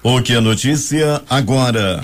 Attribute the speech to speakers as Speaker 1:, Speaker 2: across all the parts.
Speaker 1: O que é notícia agora?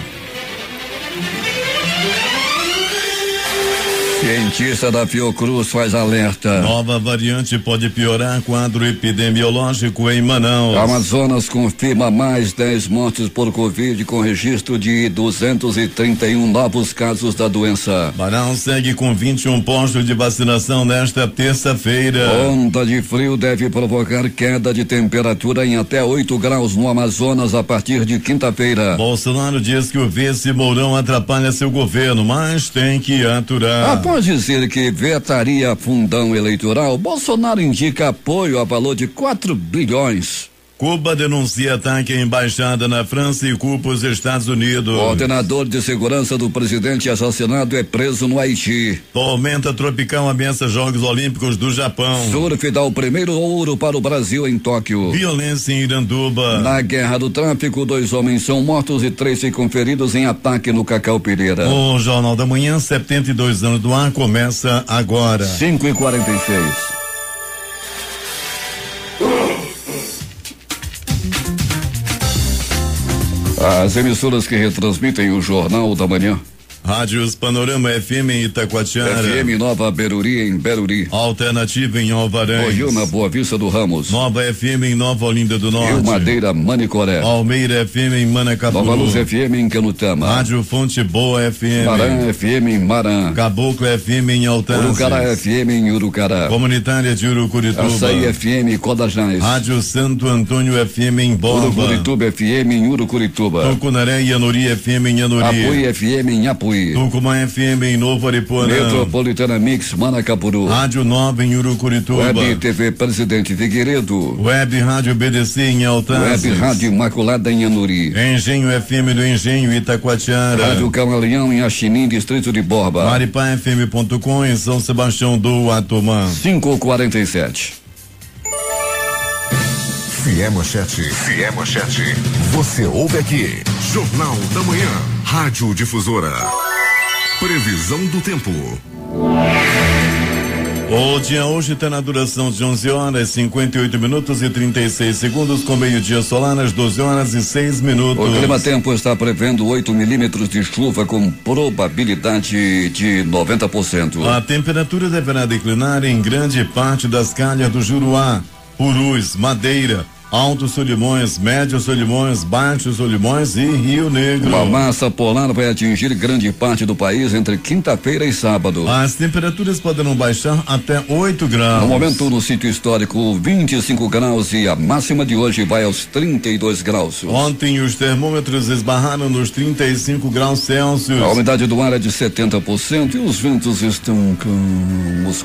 Speaker 2: Cientista da Fiocruz faz alerta.
Speaker 1: Nova variante pode piorar quadro epidemiológico em Manaus.
Speaker 2: Amazonas confirma mais 10 mortes por Covid com registro de 231 novos casos da doença.
Speaker 1: Manaus segue com 21 postos de vacinação nesta terça-feira.
Speaker 2: Onda de frio deve provocar queda de temperatura em até 8 graus no Amazonas a partir de quinta-feira.
Speaker 1: Bolsonaro diz que o vice Mourão atrapalha seu governo, mas tem que aturar.
Speaker 2: Após dizer que vetaria fundão eleitoral, Bolsonaro indica apoio a valor de 4 bilhões.
Speaker 1: Cuba denuncia ataque à embaixada na França e culpa os Estados Unidos.
Speaker 2: O ordenador de segurança do presidente assassinado é preso no Haiti.
Speaker 1: Tormenta tropical ameaça Jogos Olímpicos do Japão.
Speaker 2: Surf dá o primeiro ouro para o Brasil em Tóquio.
Speaker 1: Violência em Iranduba.
Speaker 2: Na guerra do tráfico, 2 homens são mortos e 3 ficam feridos em ataque no Cacau Pereira.
Speaker 1: O Jornal da Manhã, 72 anos do ar, começa agora.
Speaker 2: 5h46. As emissoras que retransmitem o Jornal da Manhã:
Speaker 1: Rádios Panorama FM em Itacoatiara,
Speaker 2: FM Nova Beruri em Beruri,
Speaker 1: Alternativa em Alvarez,
Speaker 2: Goiânia, Boa Vista do Ramos,
Speaker 1: Nova FM em Nova Olinda do Norte,
Speaker 2: Rio Madeira, Manicoré,
Speaker 1: Almeida FM em Manacapuru,
Speaker 2: Nova Luz FM em Canutama,
Speaker 1: Rádio Fonte Boa FM,
Speaker 2: Marã FM em Marã,
Speaker 1: Caboclo FM em Altances,
Speaker 2: Urucará FM em Urucará,
Speaker 1: Comunitária de Urucurituba,
Speaker 2: Açaí FM Codajás,
Speaker 1: Rádio Santo Antônio FM em Borba,
Speaker 2: Urucurituba FM em Urucurituba,
Speaker 1: Tucunaré e Anuri FM em Anuri,
Speaker 2: Apuí FM em Apuí,
Speaker 1: Tucumã FM em Novo Aripuanã,
Speaker 2: Metropolitana Mix Manacapuru,
Speaker 1: Rádio Nova em Urucurituba,
Speaker 2: Web TV Presidente Figueiredo,
Speaker 1: Web Rádio BDC em Altances,
Speaker 2: Web Rádio Imaculada em Anuri,
Speaker 1: Engenho FM do Engenho Itacoatiara,
Speaker 2: Rádio Camaleão em Axinim, Distrito de Borba,
Speaker 1: MaripaFM.com em São Sebastião do Atomã.
Speaker 2: 5h47.
Speaker 3: Fié Manchete. Você ouve aqui. Jornal da Manhã. Rádio Difusora. Previsão do tempo.
Speaker 1: O dia hoje tem na duração de 11 horas, 58 minutos e 36 segundos, com meio-dia solar às 12 horas e 6 minutos.
Speaker 2: O Clima Tempo está prevendo 8 milímetros de chuva com probabilidade de 90%.
Speaker 1: A temperatura deverá declinar em grande parte das calhas do Juruá, Purus, Madeira, Altos Solimões, Médios Solimões, Baixos Solimões e Rio Negro.
Speaker 2: Uma massa polar vai atingir grande parte do país entre quinta-feira e sábado.
Speaker 1: As temperaturas poderão baixar até 8 graus.
Speaker 2: No momento, no sítio histórico, 25 graus e a máxima de hoje vai aos 32 graus.
Speaker 1: Ontem os termômetros esbarraram nos 35 graus Celsius.
Speaker 2: A umidade do ar é de 70% e os ventos estão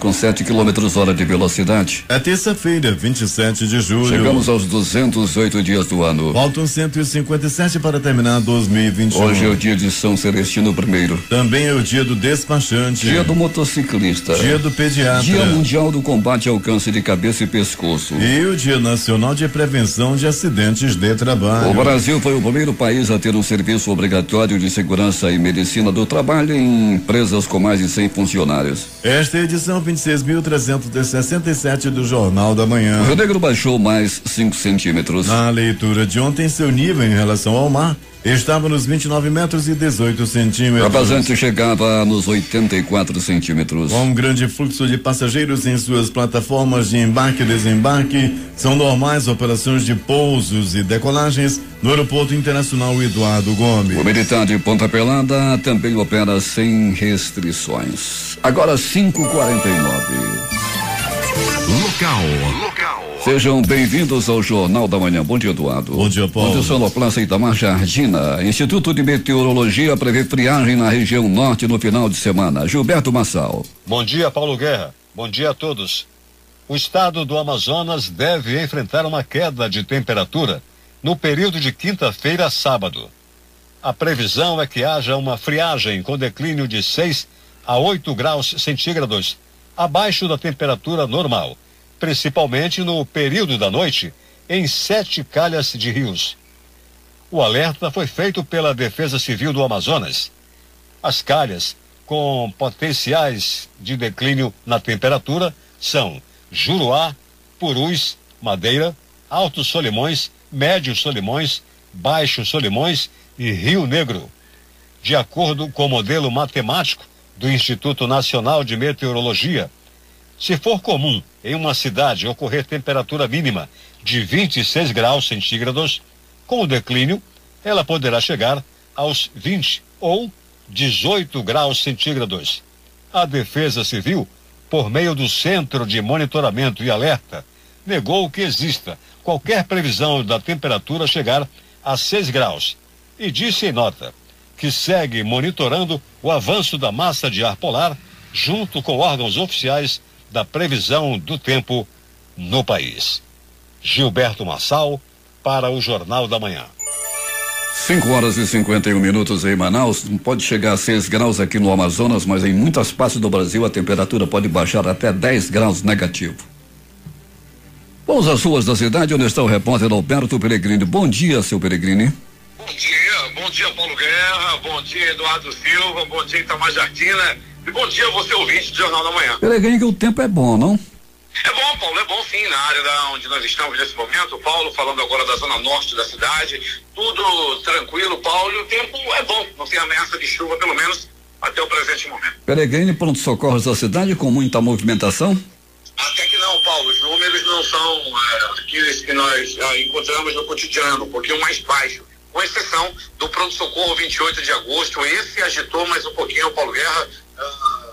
Speaker 2: com 7 km/h de velocidade.
Speaker 1: É terça-feira, 27 de julho.
Speaker 2: Chegamos aos 208 dias do ano.
Speaker 1: Faltam 157 para terminar 2021.
Speaker 2: Hoje é o dia de São Celestino I.
Speaker 1: Também é o dia do despachante.
Speaker 2: Dia do motociclista.
Speaker 1: Dia do pediatra.
Speaker 2: Dia mundial do combate ao câncer de cabeça e pescoço.
Speaker 1: E o Dia Nacional de Prevenção de Acidentes de Trabalho.
Speaker 2: O Brasil foi o primeiro país a ter um serviço obrigatório de segurança e medicina do trabalho em empresas com mais de 100 funcionários.
Speaker 1: Esta é a edição 26.367 do Jornal da Manhã.
Speaker 2: O Rio Negro baixou mais 5 centímetros.
Speaker 1: Na leitura de ontem, seu nível em relação ao mar estava nos 29 metros e 18 centímetros.
Speaker 2: A vazante chegava nos 84 centímetros.
Speaker 1: Com um grande fluxo de passageiros em suas plataformas de embarque e desembarque, são normais operações de pousos e decolagens no Aeroporto Internacional Eduardo Gomes.
Speaker 2: O militar de Ponta Pelada também opera sem restrições. Agora 5h49.
Speaker 3: Local.
Speaker 2: Sejam bem-vindos ao Jornal da Manhã. Bom dia, Eduardo.
Speaker 1: Bom dia, Paulo.
Speaker 2: Bom dia, Sonoplaça Itamar Jardina. Instituto de Meteorologia prevê friagem na região norte no final de semana. Gilberto Massal.
Speaker 4: Bom dia, Paulo Guerra. Bom dia a todos. O estado do Amazonas deve enfrentar uma queda de temperatura no período de quinta-feira a sábado. A previsão é que haja uma friagem com declínio de 6 a 8 graus centígrados abaixo da temperatura normal, principalmente no período da noite, em 7 calhas de rios. O alerta foi feito pela Defesa Civil do Amazonas. As calhas com potenciais de declínio na temperatura são Juruá, Purus, Madeira, Altos Solimões, Médios Solimões, Baixo Solimões e Rio Negro. De acordo com o modelo matemático do Instituto Nacional de Meteorologia, se for comum em uma cidade ocorrer temperatura mínima de 26 graus centígrados, com o declínio, ela poderá chegar aos 20 ou 18 graus centígrados. A Defesa Civil, por meio do Centro de Monitoramento e Alerta, negou que exista qualquer previsão da temperatura chegar a 6 graus e disse em nota que segue monitorando o avanço da massa de ar polar junto com órgãos oficiais da previsão do tempo no país. Gilberto Massal, para o Jornal da Manhã.
Speaker 2: 5h51 em Manaus. Pode chegar a 6 graus aqui no Amazonas, mas em muitas partes do Brasil a temperatura pode baixar até 10 graus negativo. Vamos às ruas da cidade, onde está o repórter Alberto Peregrini. Bom dia, seu Peregrini.
Speaker 5: Bom dia Paulo Guerra, bom dia Eduardo Silva, bom dia Itamar Jardina e bom dia você ouvinte do Jornal da Manhã.
Speaker 2: Peregrini, que o tempo é bom, não?
Speaker 5: É bom, Paulo, é bom sim, na área onde nós estamos nesse momento, Paulo, falando agora da zona norte da cidade, tudo tranquilo, Paulo, e o tempo é bom, não tem ameaça de chuva, pelo menos até o presente momento.
Speaker 2: Peregrini, pronto-socorros da cidade com muita movimentação?
Speaker 5: Até que não, Paulo, os números não são aqueles que nós encontramos no cotidiano, um pouquinho mais baixo, com exceção do pronto-socorro 28 de agosto, esse agitou mais um pouquinho, Paulo Guerra.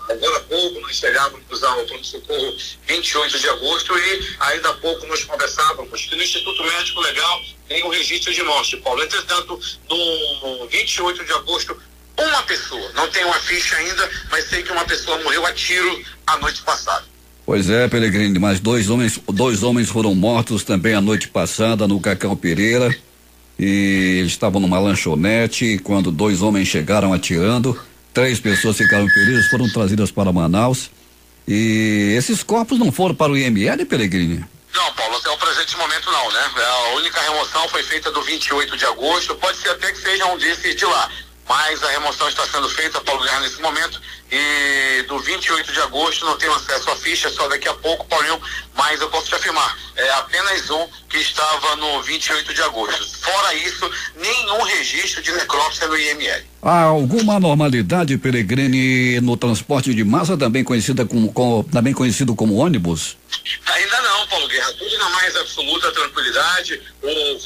Speaker 5: Agora há pouco nós chegávamos a usar o pronto-socorro 28 de agosto e ainda há pouco nós conversávamos que no Instituto Médico Legal tem um registro de morte, Paulo. Entretanto, no 28 de agosto, uma pessoa, não tem uma ficha ainda, mas sei que uma pessoa morreu a tiro a noite passada.
Speaker 2: Pois é, Peregrini, mas dois homens foram mortos também a noite passada no Cacau Pereira, e eles estavam numa lanchonete quando 2 homens chegaram atirando. 3 pessoas ficaram feridas, foram trazidas para Manaus. E esses corpos não foram para o IML, Peregrini?
Speaker 5: Não, Paulo, até o presente momento não, né? A única remoção foi feita do 28 de agosto, pode ser até que seja um desses de lá. Mas a remoção está sendo feita, Paulo Guerra, nesse momento, e do 28 de agosto não tenho acesso à ficha, só daqui a pouco, Paulinho, mas eu posso te afirmar, é apenas um que estava no 28 de agosto. Fora isso, nenhum registro de necrópsia no IML.
Speaker 2: Há alguma anormalidade, Peregrini, no transporte de massa, também conhecido como ônibus?
Speaker 5: Ainda não, Paulo Guerra, tudo na mais absoluta tranquilidade, o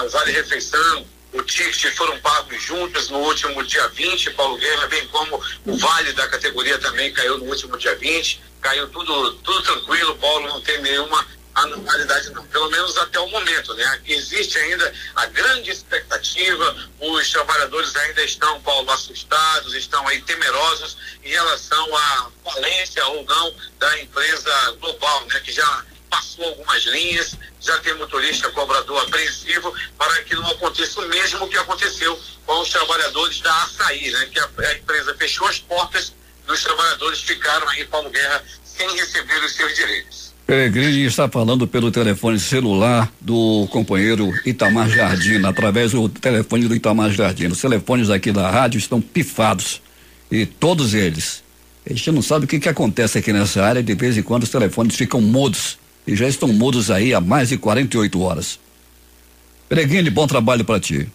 Speaker 5: Vale Refeição, o ticket foram pagos juntos no último dia 20, Paulo Guerra, bem como o vale da categoria também caiu no último dia 20, caiu tudo tranquilo, Paulo, não tem nenhuma anormalidade não, pelo menos até o momento, né? Existe ainda a grande expectativa, os trabalhadores ainda estão, Paulo, assustados, estão aí temerosos em relação à falência ou não da empresa global, né? Que já passou algumas linhas, já tem motorista cobrador apreensivo para que não aconteça o mesmo que aconteceu com os trabalhadores da Açaí, né? Que a empresa fechou as portas e os trabalhadores ficaram aí, Paulo Guerra, sem receber os seus direitos.
Speaker 2: Peregrini está falando pelo telefone celular do companheiro Itamar Jardina, através do telefone do Itamar Jardina. Os telefones aqui da rádio estão pifados e todos eles. A gente não sabe o que acontece aqui nessa área, de vez em quando os telefones ficam mudos. E já estão mudos aí há mais de 48 horas. Peregrini, bom trabalho para ti.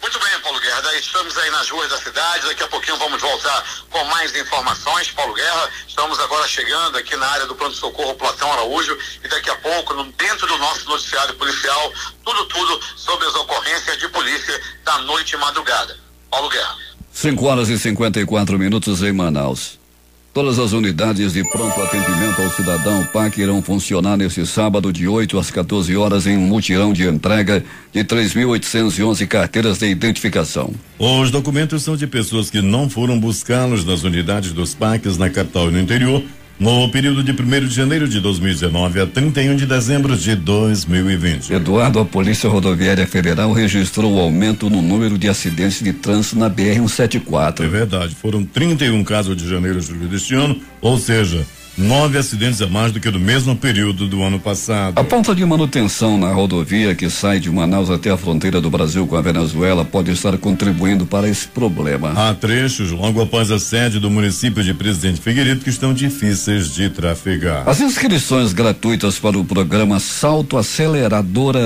Speaker 5: Muito bem, Paulo Guerra, estamos aí nas ruas da cidade, daqui a pouquinho vamos voltar com mais informações, Paulo Guerra. Estamos agora chegando aqui na área do pronto-socorro Platão Araújo e daqui a pouco, dentro do nosso noticiário policial, tudo sobre as ocorrências de polícia da noite e madrugada. Paulo Guerra.
Speaker 2: 5h54 em Manaus. Todas as unidades de pronto atendimento ao cidadão PAC irão funcionar neste sábado de 8 às 14 horas em um mutirão de entrega de 3.811 carteiras de identificação.
Speaker 1: Os documentos são de pessoas que não foram buscá-los nas unidades dos PACs na capital e no interior no período de 1º de janeiro de 2019 a 31 de dezembro de 2020.
Speaker 2: Eduardo, a Polícia Rodoviária Federal registrou o aumento no número de acidentes de trânsito na BR-174.
Speaker 1: É verdade, foram 31 casos de janeiro a julho deste ano, ou seja, 9 acidentes a mais do que no mesmo período do ano passado.
Speaker 2: A falta de manutenção na rodovia que sai de Manaus até a fronteira do Brasil com a Venezuela pode estar contribuindo para esse problema.
Speaker 1: Há trechos logo após a sede do município de Presidente Figueiredo que estão difíceis de trafegar.
Speaker 2: As inscrições gratuitas para o programa Salto Aceleradora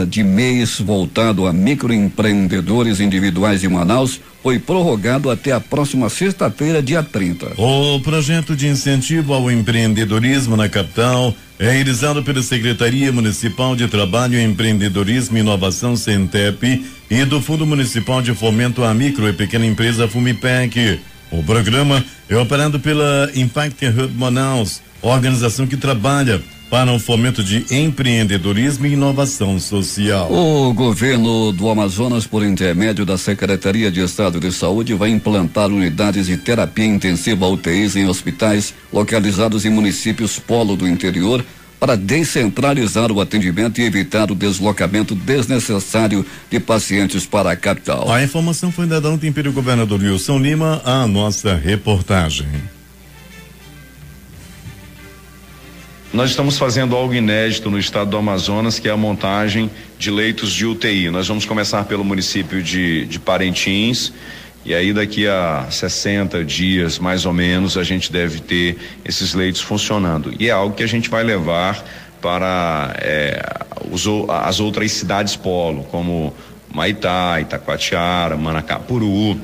Speaker 2: de mês voltado a microempreendedores individuais de Manaus foi prorrogado até a próxima sexta-feira, dia 30.
Speaker 1: O projeto de incentivo ao empreendedorismo na capital é realizado pela Secretaria Municipal de Trabalho, Empreendedorismo e Inovação, SENTEP, e do Fundo Municipal de Fomento à Micro e Pequena Empresa, FUMIPEC. O programa é operado pela Impact Hub Manaus, organização que trabalha para o fomento de empreendedorismo e inovação social.
Speaker 2: O governo do Amazonas, por intermédio da Secretaria de Estado de Saúde, vai implantar unidades de terapia intensiva UTIs em hospitais localizados em municípios polo do interior para descentralizar o atendimento e evitar o deslocamento desnecessário de pacientes para a capital.
Speaker 1: A informação foi dada ontem pelo governador Wilson Lima, a nossa reportagem.
Speaker 6: Nós estamos fazendo algo inédito no estado do Amazonas, que é a montagem de leitos de UTI. Nós vamos começar pelo município de Parintins, e aí daqui a 60 dias, mais ou menos, a gente deve ter esses leitos funcionando. E é algo que a gente vai levar para as outras cidades polo, como Maitá, Itacoatiara, Manacapuru,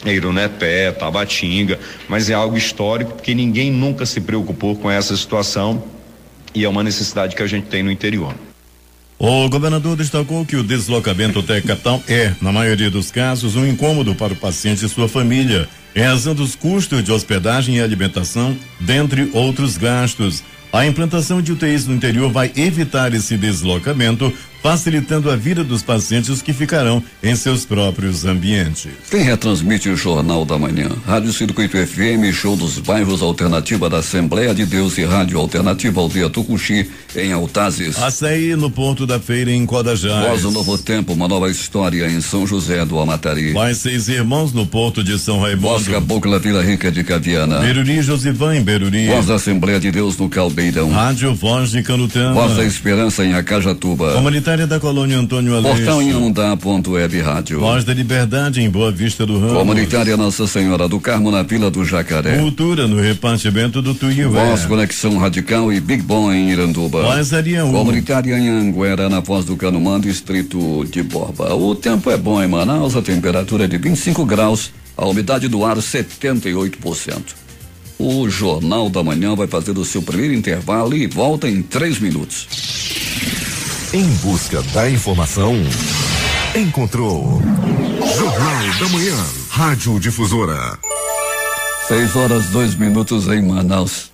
Speaker 6: Eirunepé, Tabatinga, mas é algo histórico porque ninguém nunca se preocupou com essa situação e é uma necessidade que a gente tem no interior.
Speaker 1: O governador destacou que o deslocamento até a capital é, na maioria dos casos, um incômodo para o paciente e sua família, em razão dos custos de hospedagem e alimentação, dentre outros gastos. A implantação de UTIs no interior vai evitar esse deslocamento, facilitando a vida dos pacientes que ficarão em seus próprios ambientes.
Speaker 2: Quem retransmite o Jornal da Manhã? Rádio Circuito FM, Show dos Bairros, Alternativa da Assembleia de Deus e Rádio Alternativa Aldeia Tucuxi, em Altazes.
Speaker 1: Açaí no Porto da Feira, em Codajás.
Speaker 2: Voz do Novo Tempo, uma nova história em São José do Amatari.
Speaker 1: Mais 6 Irmãos no Porto de São Raimundo.
Speaker 2: Voz Cabocla Vila Rica de Caviana.
Speaker 1: Beruri Josivan em Beruri.
Speaker 2: Voz da Assembleia de Deus no Caldeirão.
Speaker 1: Rádio Voz de Canutama.
Speaker 2: Voz da Esperança em Acajatuba.
Speaker 1: Comunitária da Colônia Antônio Aleixo.
Speaker 2: Portão em Andar.web Rádio.
Speaker 1: Voz da Liberdade em Boa Vista do Ramos.
Speaker 2: Comunitária Nossa Senhora do Carmo na Vila do Jacaré.
Speaker 1: Cultura no repartimento do Tuiué.
Speaker 2: Voz Conexão Radical e Big Bom em Iranduba.
Speaker 1: Voz Arião.
Speaker 2: Comunitária em Anguera, na Foz do Canumã, distrito de Borba. O tempo é bom em Manaus, a temperatura é de 25 graus, a umidade do ar 78%. O Jornal da Manhã vai fazer o seu primeiro intervalo e volta em 3 minutos.
Speaker 3: Em busca da informação, encontrou Jornal da Manhã, Rádio Difusora.
Speaker 2: 6h02 em Manaus.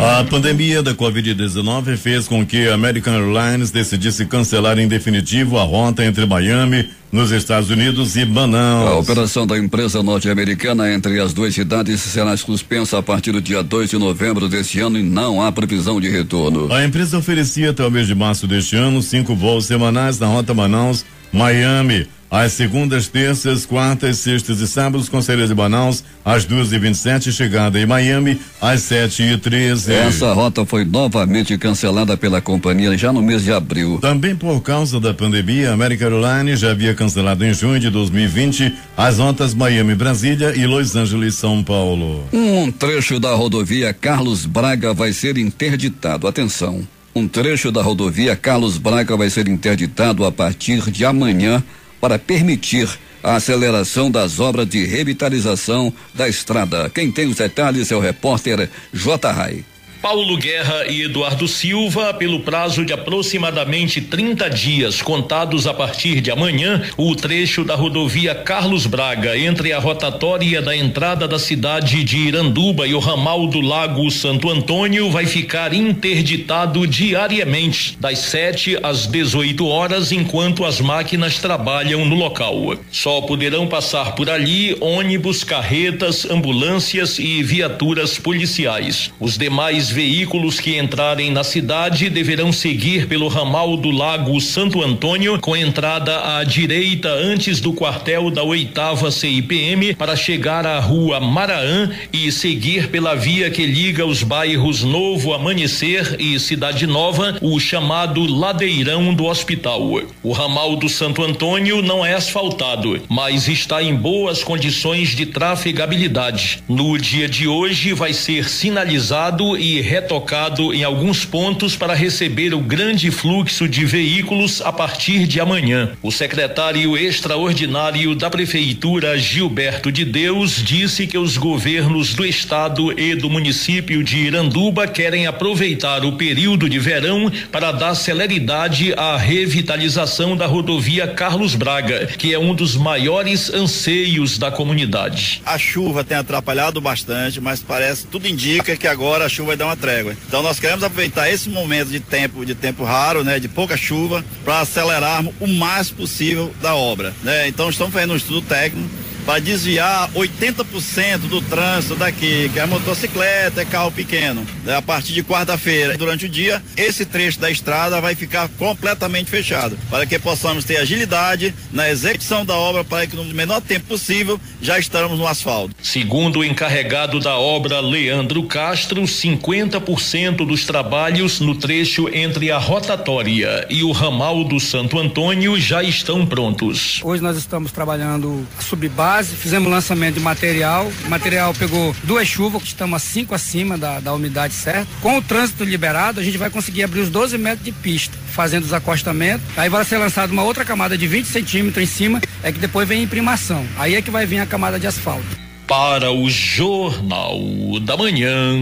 Speaker 1: A pandemia da Covid-19 fez com que a American Airlines decidisse cancelar em definitivo a rota entre Miami, nos Estados Unidos, e Manaus.
Speaker 2: A operação da empresa norte-americana entre as duas cidades será suspensa a partir do dia 2 de novembro deste ano e não há previsão de retorno.
Speaker 1: A empresa oferecia até o mês de março deste ano 5 voos semanais na rota Manaus-Miami. Às segundas, terças, quartas, sextas e sábados, com saída de Manaus às 2h27, chegada em Miami às 7h13.
Speaker 2: Essa rota foi novamente cancelada pela companhia já no mês de abril.
Speaker 1: Também por causa da pandemia, a American Airlines já havia cancelado em junho de 2020 as rotas Miami-Brasília e Los Angeles-São Paulo.
Speaker 2: Um trecho da rodovia Carlos Braga vai ser interditado. Atenção. Um trecho da rodovia Carlos Braga vai ser interditado a partir de amanhã para permitir a aceleração das obras de revitalização da estrada. Quem tem os detalhes é o repórter J. Rai.
Speaker 7: Paulo Guerra e Eduardo Silva, pelo prazo de aproximadamente 30 dias, contados a partir de amanhã, o trecho da rodovia Carlos Braga, entre a rotatória da entrada da cidade de Iranduba e o ramal do Lago Santo Antônio, vai ficar interditado diariamente, das 7 às 18 horas, enquanto as máquinas trabalham no local. Só poderão passar por ali ônibus, carretas, ambulâncias e viaturas policiais. Os demais demais veículos que entrarem na cidade deverão seguir pelo ramal do Lago Santo Antônio, com entrada à direita antes do quartel da 8ª CIPM, para chegar à Rua Maraã e seguir pela via que liga os bairros Novo Amanhecer e Cidade Nova, o chamado Ladeirão do Hospital. O ramal do Santo Antônio não é asfaltado, mas está em boas condições de trafegabilidade. No dia de hoje vai ser sinalizado e retocado em alguns pontos para receber o grande fluxo de veículos a partir de amanhã. O secretário extraordinário da Prefeitura, Gilberto de Deus, disse que os governos do estado e do município de Iranduba querem aproveitar o período de verão para dar celeridade à revitalização da rodovia Carlos Braga, que é um dos maiores anseios da comunidade.
Speaker 8: A chuva tem atrapalhado bastante, mas tudo indica que agora a chuva vai dar uma trégua. Então nós queremos aproveitar esse momento de tempo raro, né, de pouca chuva, para acelerarmos o mais possível da obra, né? Então estamos fazendo um estudo técnico para desviar 80% do trânsito daqui, que é motocicleta, é carro pequeno, né? A partir de quarta-feira, durante o dia, esse trecho da estrada vai ficar completamente fechado, para que possamos ter agilidade na execução da obra, para que no menor tempo possível já estamos no asfalto.
Speaker 7: Segundo o encarregado da obra, Leandro Castro, 50% dos trabalhos no trecho entre a rotatória e o ramal do Santo Antônio já estão prontos.
Speaker 9: Hoje nós estamos trabalhando a subbase, fizemos lançamento de material. O material pegou 2 chuvas, que estamos a 5 acima da umidade certa. Com o trânsito liberado, a gente vai conseguir abrir os 12 metros de pista, fazendo os acostamentos. Aí vai ser lançada uma outra camada de 20 centímetros em cima, é que depois vem a imprimação. Aí é que vai vir a camada de asfalto.
Speaker 7: Para o Jornal da Manhã,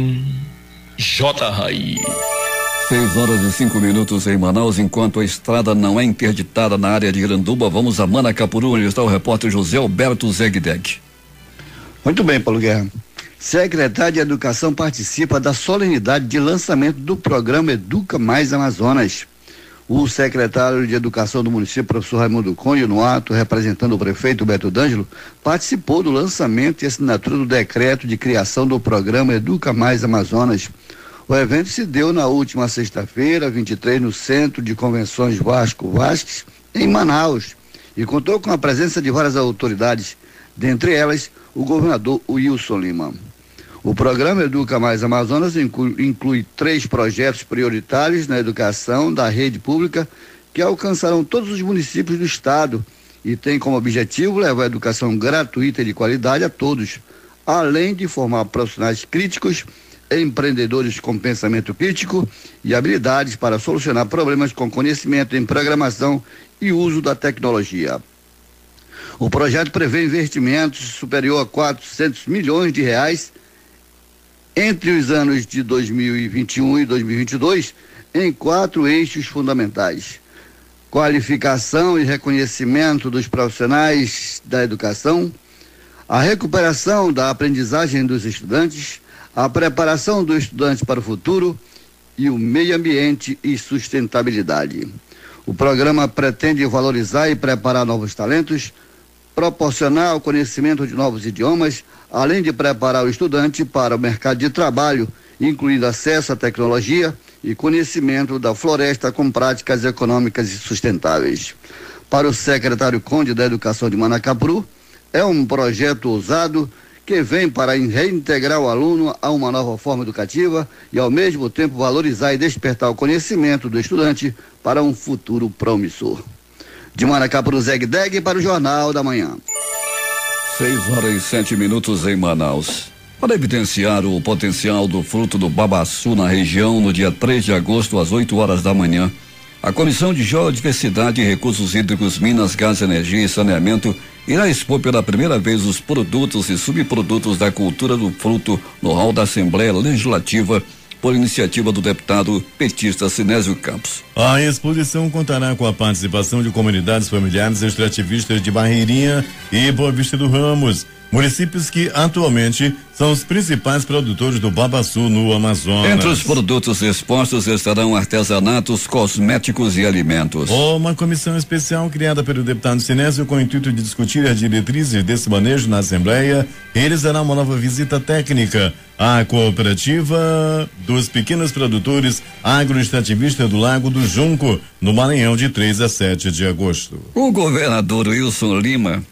Speaker 7: J. Rai.
Speaker 2: 6h05 em Manaus. Enquanto a estrada não é interditada na área de Iranduba, vamos a Manacapuru, onde está o repórter José Alberto Zegdeg.
Speaker 10: Muito bem, Paulo Guerra. Secretário de Educação participa da solenidade de lançamento do programa Educa Mais Amazonas. O secretário de Educação do município, professor Raimundo Conde, no ato representando o prefeito Beto D'Angelo, participou do lançamento e assinatura do decreto de criação do programa Educa Mais Amazonas. O evento se deu na última sexta-feira, 23, no Centro de Convenções Vasco Vasques, em Manaus, e contou com a presença de várias autoridades, dentre elas o governador Wilson Lima. O programa Educa Mais Amazonas inclui 3 projetos prioritários na educação da rede pública que alcançarão todos os municípios do estado e tem como objetivo levar a educação gratuita e de qualidade a todos, além de formar profissionais críticos, empreendedores com pensamento crítico e habilidades para solucionar problemas com conhecimento em programação e uso da tecnologia. O projeto prevê investimentos superior a 400 milhões de reais entre os anos de 2021 e 2022 em 4 eixos fundamentais: qualificação e reconhecimento dos profissionais da educação, a recuperação da aprendizagem dos estudantes, a preparação do estudante para o futuro e o meio ambiente e sustentabilidade. O programa pretende valorizar e preparar novos talentos, proporcionar o conhecimento de novos idiomas, além de preparar o estudante para o mercado de trabalho, incluindo acesso à tecnologia e conhecimento da floresta com práticas econômicas e sustentáveis. Para o secretário Conde da Educação de Manacapuru, é um projeto ousado que vem para reintegrar o aluno a uma nova forma educativa e, ao mesmo tempo, valorizar e despertar o conhecimento do estudante para um futuro promissor. De Manacapuru, Zegdeg, para o Jornal da Manhã.
Speaker 2: 6h07 em Manaus. Para evidenciar o potencial do fruto do babaçu na região, no dia 3 de agosto, às 8 horas da manhã, a Comissão de Geodiversidade, Recursos Hídricos, Minas, Gás, Energia e Saneamento irá expor pela primeira vez os produtos e subprodutos da cultura do fruto no hall da Assembleia Legislativa, por iniciativa do deputado petista Sinésio Campos.
Speaker 1: A exposição contará com a participação de comunidades familiares extrativistas de Barreirinha e Boa Vista do Ramos, municípios que atualmente são os principais produtores do babaçu no Amazonas.
Speaker 2: Entre os produtos expostos estarão artesanatos, cosméticos e alimentos.
Speaker 1: Uma comissão especial criada pelo deputado Sinésio com o intuito de discutir as diretrizes desse manejo na Assembleia realizará uma nova visita técnica à cooperativa dos pequenos produtores agroextrativista do Lago do Junco, no Maranhão, de 3 a 7 de agosto.
Speaker 2: O governador Wilson Lima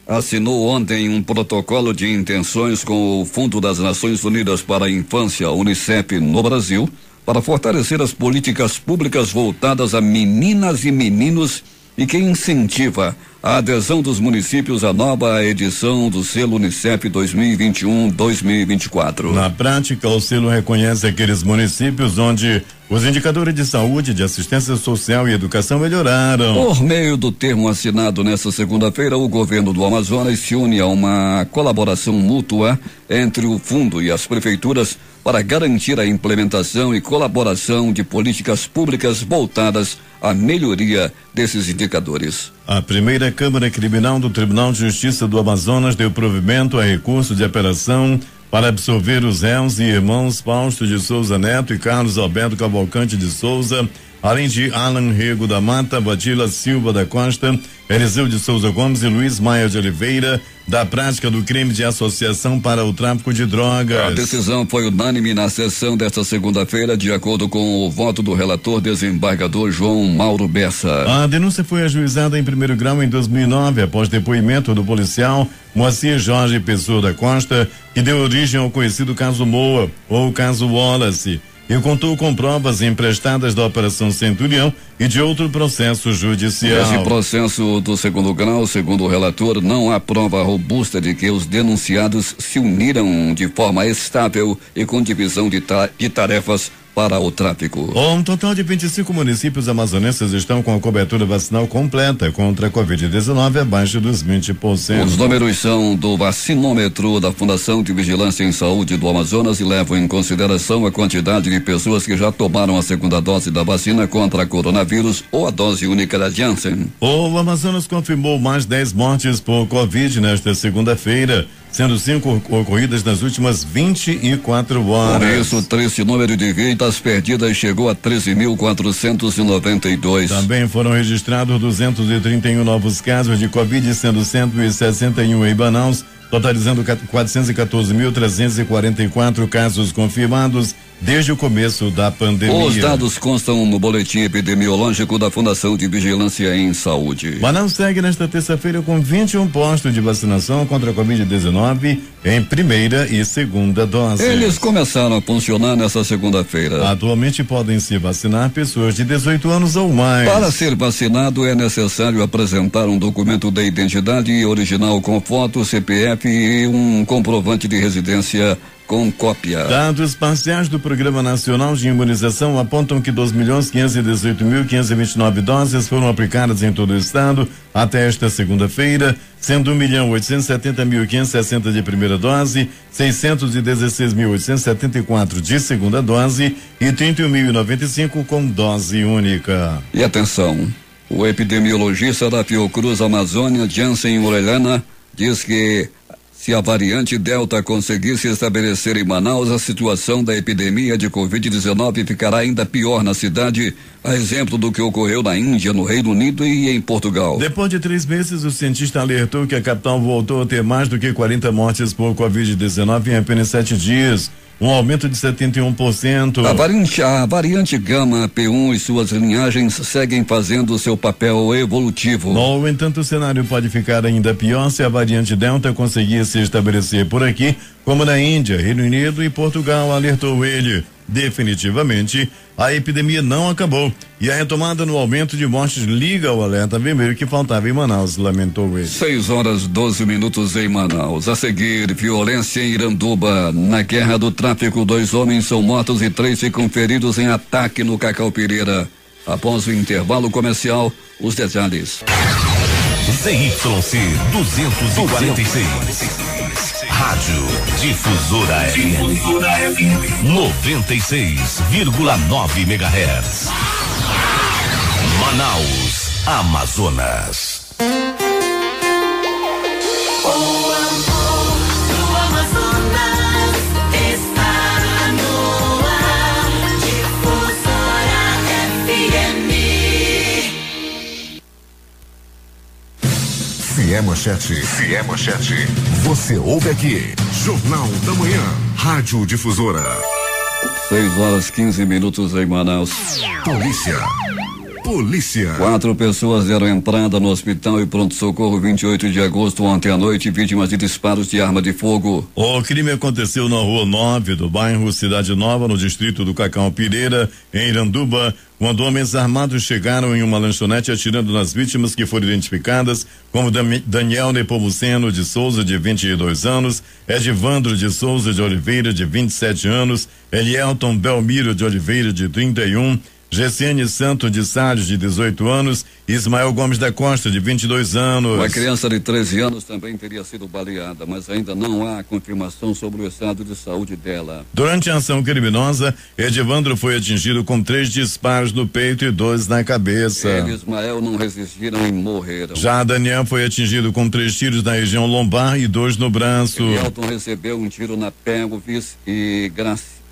Speaker 2: assinou ontem um protocolo de intenções com o Fundo das Nações Unidas para a Infância, Unicef, no Brasil, para fortalecer as políticas públicas voltadas a meninas e meninos e que incentiva a adesão dos municípios à nova edição do selo Unicef 2021-2024.
Speaker 1: Na prática, o selo reconhece aqueles municípios onde os indicadores de saúde, de assistência social e educação melhoraram.
Speaker 2: Por meio do termo assinado nesta segunda-feira, o governo do Amazonas se une a uma colaboração mútua entre o fundo e as prefeituras para garantir a implementação e colaboração de políticas públicas voltadas à melhoria desses indicadores.
Speaker 1: A primeira Câmara Criminal do Tribunal de Justiça do Amazonas deu provimento a recurso de apelação para absolver os réus e irmãos Fausto de Souza Neto e Carlos Alberto Cavalcante de Souza, além de Alan Rego da Mata, Batila Silva da Costa, Eliseu de Souza Gomes e Luiz Maia de Oliveira, da prática do crime de associação para o tráfico de drogas.
Speaker 2: A decisão foi unânime na sessão desta segunda-feira, de acordo com o voto do relator desembargador João Mauro Bessa.
Speaker 1: A denúncia foi ajuizada em primeiro grau em 2009, após depoimento do policial Moacir Jorge Pessoa da Costa, que deu origem ao conhecido caso Moa, ou caso Wallace, e contou com provas emprestadas da Operação Centurião e de outro processo judicial.
Speaker 2: Nesse processo do segundo grau, segundo o relator, não há prova robusta de que os denunciados se uniram de forma estável e com divisão de tarefas para o tráfico.
Speaker 1: Um total de 25 municípios amazonenses estão com a cobertura vacinal completa contra a Covid-19 abaixo dos 20%.
Speaker 2: Os números são do vacinômetro da Fundação de Vigilância em Saúde do Amazonas e levam em consideração a quantidade de pessoas que já tomaram a segunda dose da vacina contra coronavírus ou a dose única da Janssen.
Speaker 1: O Amazonas confirmou mais 10 mortes por Covid nesta segunda-feira, sendo 5 ocorridas nas últimas 24 horas.
Speaker 2: Por isso, o triste número de vidas perdidas chegou a 13.492.
Speaker 1: Também foram registrados 231 novos casos de Covid, sendo 161 em Manaus, totalizando 414.344 casos confirmados desde o começo da pandemia.
Speaker 2: Os dados constam no boletim epidemiológico da Fundação de Vigilância em Saúde.
Speaker 1: Manaus segue nesta terça-feira com 21 postos de vacinação contra a Covid-19 em primeira e segunda dose.
Speaker 2: Eles começaram a funcionar nesta segunda-feira.
Speaker 1: Atualmente podem se vacinar pessoas de 18 anos ou mais.
Speaker 2: Para ser vacinado é necessário apresentar um documento de identidade original com foto, CPF e um comprovante de residência com cópia.
Speaker 1: Dados parciais do Programa Nacional de Imunização apontam que 2.518.529 doses foram aplicadas em todo o estado até esta segunda-feira, sendo 1.870.560 de primeira dose, 616.874 de segunda dose e 31.095 com dose única.
Speaker 2: E atenção, o epidemiologista da Fiocruz Amazônia, Jansen Orellana, diz que se a variante Delta conseguir se estabelecer em Manaus, a situação da epidemia de Covid-19 ficará ainda pior na cidade, a exemplo do que ocorreu na Índia, no Reino Unido e em Portugal.
Speaker 1: Depois de 3 meses, o cientista alertou que a capital voltou a ter mais do que 40 mortes por Covid-19 em apenas 7 dias. Um aumento de 71%.
Speaker 2: A variante Gama P1 e suas linhagens seguem fazendo seu papel evolutivo.
Speaker 1: No entanto, o cenário pode ficar ainda pior se a variante Delta conseguir se estabelecer por aqui, como na Índia, Reino Unido e Portugal, alertou ele. Definitivamente, a epidemia não acabou e a retomada no aumento de mortes liga ao alerta vermelho que faltava em Manaus, lamentou ele.
Speaker 2: 6:12 em Manaus. A seguir, violência em Iranduba. Na guerra do tráfico, 2 homens são mortos e 3 ficam feridos em ataque no Cacau Pereira. Após o intervalo comercial, os detalhes.
Speaker 3: ZYC 246. Rádio Difusora FM 96,9 MHz. Manaus, Amazonas.
Speaker 11: O amor
Speaker 3: Se é manchete, você ouve aqui. Jornal da Manhã, Rádio Difusora.
Speaker 2: 6h15 em Manaus.
Speaker 3: Polícia.
Speaker 2: 4 pessoas deram entrada no hospital e pronto-socorro 28 de agosto ontem à noite, vítimas de disparos de arma de fogo.
Speaker 1: O crime aconteceu na rua 9 do bairro Cidade Nova, no distrito do Cacau Pireira, em Iranduba, quando homens armados chegaram em uma lanchonete atirando nas vítimas, que foram identificadas como Daniel Nepomuceno de Souza, de 22 anos, Edivandro de Souza de Oliveira, de 27 anos, Elielton Belmiro de Oliveira, de 31, Gessiane Santo de Salles, de 18 anos, e Ismael Gomes da Costa, de 22 anos.
Speaker 2: Uma criança de 13 anos também teria sido baleada, mas ainda não há confirmação sobre o estado de saúde dela.
Speaker 1: Durante a ação criminosa, Edivandro foi atingido com 3 disparos no peito e 2 na cabeça.
Speaker 2: Ele e Ismael não resistiram e morreram.
Speaker 1: Já Daniel foi atingido com 3 tiros na região lombar e 2 no braço.
Speaker 2: Elielton recebeu um tiro na pelvis e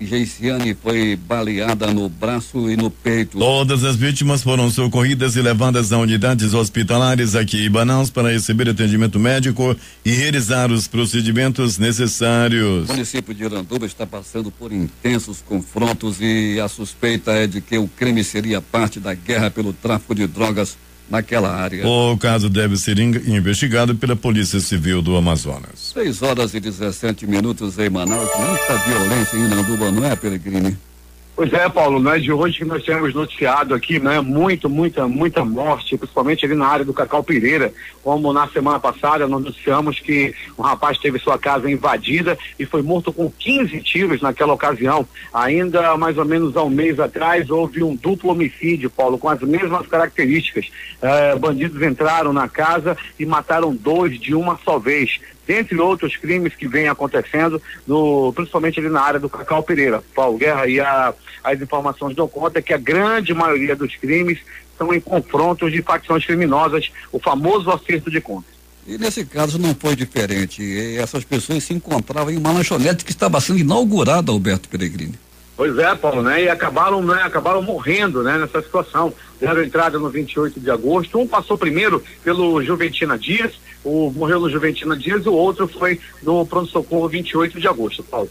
Speaker 2: Geiciane foi baleada no braço e no peito.
Speaker 1: Todas as vítimas foram socorridas e levadas a unidades hospitalares aqui em Manaus para receber atendimento médico e realizar os procedimentos necessários.
Speaker 2: O município de Iranduba está passando por intensos confrontos e a suspeita é de que o crime seria parte da guerra pelo tráfico de drogas naquela área.
Speaker 1: O caso deve ser investigado pela Polícia Civil do Amazonas.
Speaker 2: 6h17 em Manaus. Muita violência em Iranduba, não é, Peregrini?
Speaker 11: Pois é, Paulo, não é de hoje que nós temos noticiado aqui, né? Muita morte, principalmente ali na área do Cacau Pireira, como na semana passada nós noticiamos que um rapaz teve sua casa invadida e foi morto com 15 tiros naquela ocasião. Ainda mais ou menos há um mês atrás houve um duplo homicídio, Paulo, com as mesmas características. Bandidos entraram na casa e mataram 2 de uma só vez, dentre outros crimes que vêm acontecendo, principalmente ali na área do Cacau Pireira. Paulo Guerra, e as informações dão conta que a grande maioria dos crimes são em confrontos de facções criminosas, o famoso acerto de contas.
Speaker 2: E nesse caso não foi diferente. E essas pessoas se encontravam em uma lanchonete que estava sendo inaugurada, Alberto Peregrini.
Speaker 11: Pois é, Paulo, né? E acabaram morrendo, né? Nessa situação. Deram entrada no 28 de agosto. Um passou primeiro pelo Juventina Dias, morreu no Juventina Dias, e o outro foi no pronto-socorro 28 de agosto, Paulo.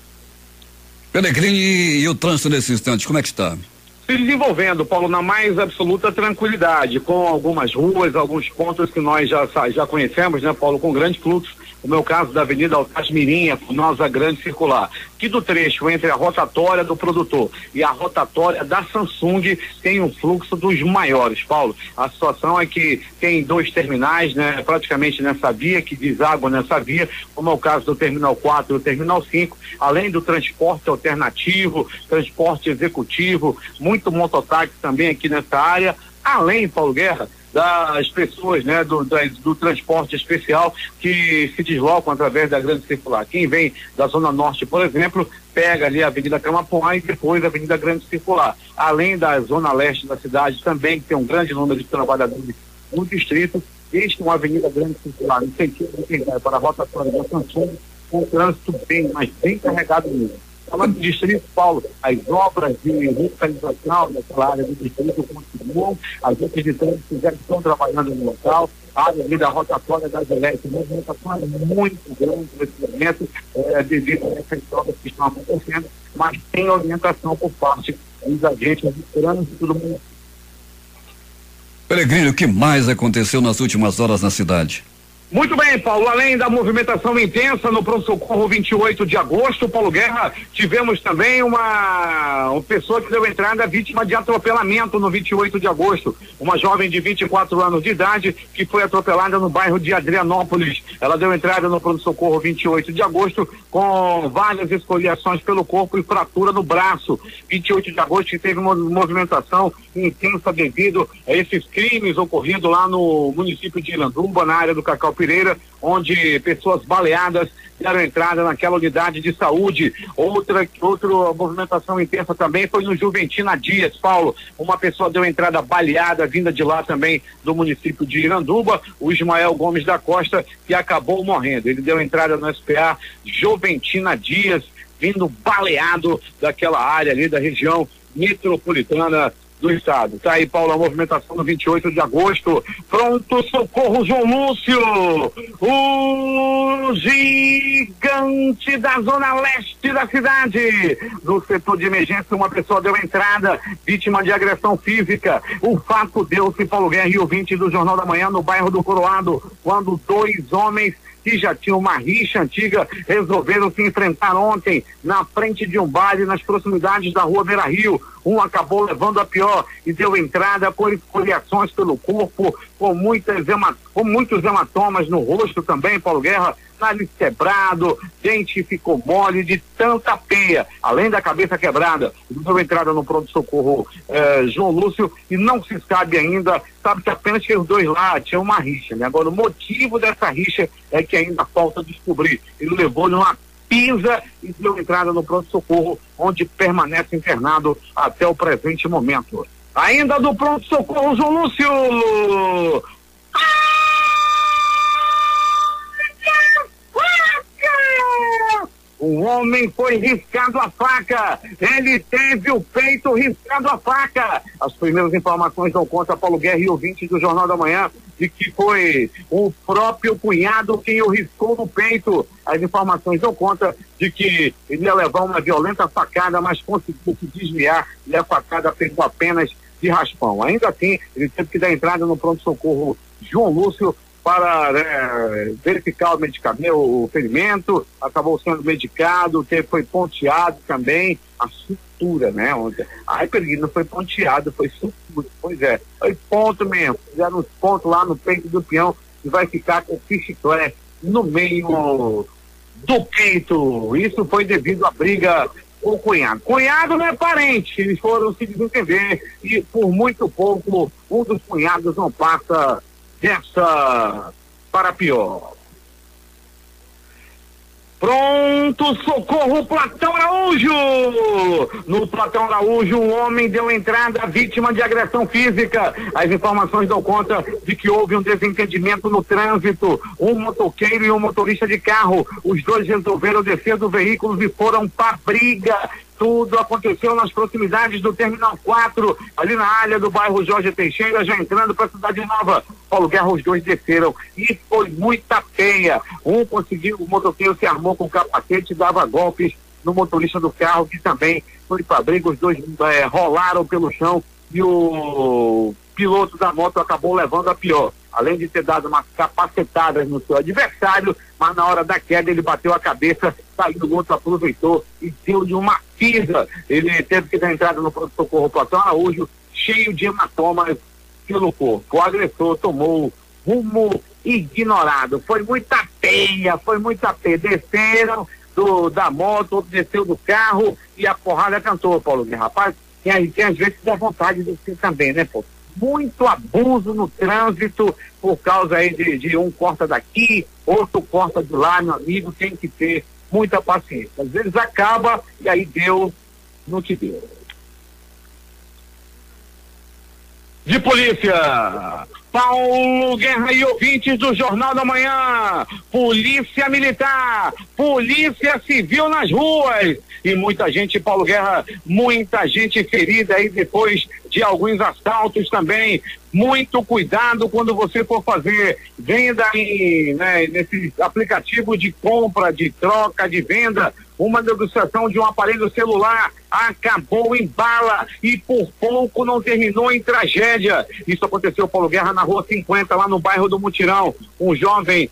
Speaker 2: Peregrini, e o trânsito nesse instante, como é que está?
Speaker 11: Se desenvolvendo, Paulo, na mais absoluta tranquilidade, com algumas ruas, alguns pontos que nós já conhecemos, né, Paulo, com grande fluxo. O meu caso da Avenida Altasmirim, a famosa grande circular, que do trecho entre a rotatória do produtor e a rotatória da Samsung tem um fluxo dos maiores, Paulo. A situação é que tem 2 terminais, né, praticamente nessa via, que deságua nessa via, como é o caso do Terminal 4 e o Terminal 5, além do transporte alternativo, transporte executivo, muito mototáxi também aqui nessa área, além, Paulo Guerra, das pessoas, né, do transporte especial que se deslocam através da grande circular. Quem vem da Zona Norte, por exemplo, pega ali a Avenida Camapuã e depois a Avenida Grande Circular. Além da Zona Leste da cidade também, que tem um grande número de trabalhadores no distrito, existe uma Avenida Grande Circular no sentido de quem vai para a rotatória da Samsung, com o trânsito bem carregado mesmo. Falando do distrito, Paulo, as obras de revitalização daquela área do distrito continuam, as equipes de trânsito já estão trabalhando no local, a área ali da rotatória das elétricas, a movimentação é muito grande nesse momento, devido a essas obras que estão acontecendo, mas tem orientação por parte dos agentes de trânsito do mundo.
Speaker 2: Peregrini, o que mais aconteceu nas últimas horas na cidade?
Speaker 11: Muito bem, Paulo, além da movimentação intensa no pronto-socorro 28 de agosto, Paulo Guerra, tivemos também uma pessoa que deu entrada vítima de atropelamento no 28 de agosto, uma jovem de 24 anos de idade que foi atropelada no bairro de Adrianópolis. Ela deu entrada no pronto-socorro 28 de agosto com várias escoriações pelo corpo e fratura no braço. 28 de agosto que teve uma movimentação intensa devido a esses crimes ocorridos lá no município de Iranduba, na área do Cacau Pireira, onde pessoas baleadas deram entrada naquela unidade de saúde. Outra movimentação intensa também foi no Juventina Dias, Paulo. Uma pessoa deu entrada baleada, vinda de lá também do município de Iranduba, o Ismael Gomes da Costa, que acabou morrendo. Ele deu entrada no SPA Juventina Dias, vindo baleado daquela área ali da região metropolitana do estado. Tá aí, Paulo, a movimentação no 28 de agosto. Pronto socorro, João Lúcio, o gigante da zona leste da cidade. No setor de emergência, uma pessoa deu entrada, vítima de agressão física. O fato deu-se, Paulo Guerra e ouvinte do Jornal da Manhã, no bairro do Coroado, quando 2 homens que já tinham uma rixa antiga resolveram se enfrentar ontem na frente de um baile nas proximidades da rua Beira Rio. Um acabou levando a pior e deu entrada com escoriações pelo corpo, com muitos hematomas no rosto também, Paulo Guerra, nariz quebrado, dente ficou mole de tanta peia, além da cabeça quebrada. Deu entrada no pronto-socorro João Lúcio e não se sabe ainda, sabe que apenas que os 2 lá tinham uma rixa, né? Agora o motivo dessa rixa é que ainda falta descobrir. Ele levou numa pisa e deu entrada no pronto-socorro, onde permanece internado até o presente momento. Ainda do pronto-socorro João Lúcio! Um homem foi riscado a faca, ele teve o peito riscado a faca. As primeiras informações dão conta, Paulo Guerra e ouvintes do Jornal da Manhã, de que foi o próprio cunhado quem o riscou no peito. As informações dão conta de que ele ia levar uma violenta facada, mas conseguiu se desviar e a facada pegou apenas de raspão. Ainda assim, ele teve que dar entrada no pronto-socorro João Lúcio para verificar o medicamento, o ferimento, acabou sendo medicado, foi ponteado também a sutura, né? Não foi ponteado, foi sutura, pois é, foi ponto mesmo, fizeram uns pontos lá no peito do peão e vai ficar com chiclete no meio do peito. Isso foi devido à briga com o cunhado. Cunhado não é parente, eles foram se desentender e por muito pouco um dos cunhados não passa dessa para pior. Pronto socorro Platão Araújo! No Platão Araújo, um homem deu entrada vítima de agressão física. As informações dão conta de que houve um desentendimento no trânsito. Um motoqueiro e um motorista de carro. Os 2 resolveram descer do veículo e foram para briga. Tudo aconteceu nas proximidades do Terminal 4, ali na área do bairro Jorge Teixeira, já entrando para a Cidade Nova. Paulo Guerra, os 2 desceram e foi muita peia. Um conseguiu, o motoqueiro se armou com capacete e dava golpes no motorista do carro, que também foi para briga. Os 2 rolaram pelo chão e o piloto da moto acabou levando a pior. Além de ter dado umas capacetadas no seu adversário, mas na hora da queda ele bateu a cabeça, saiu, o outro aproveitou e deu-lhe uma pisa. Ele teve que dar entrada no pronto-socorro Platão Araújo, cheio de hematomas pelo corpo. O agressor tomou rumo ignorado. Foi muita peia. Desceram da moto, outro desceu do carro e a porrada cantou, Paulo Guerra. Rapaz, tem às vezes dá vontade de descer também, né, pô? Muito abuso no trânsito por causa aí de um corta daqui, outro corta de lá, meu amigo, tem que ter muita paciência. Às vezes acaba e aí deu no que deu. De polícia, Paulo Guerra e ouvintes do Jornal da Manhã, Polícia Militar, Polícia Civil nas ruas e muita gente, Paulo Guerra, muita gente ferida aí depois de alguns assaltos também. Muito cuidado quando você for fazer venda nesse aplicativo de compra, de troca, de venda. Uma negociação de um aparelho celular acabou em bala e por pouco não terminou em tragédia. Isso aconteceu, Paulo Guerra, na rua 50, lá no bairro do Mutirão. Um jovem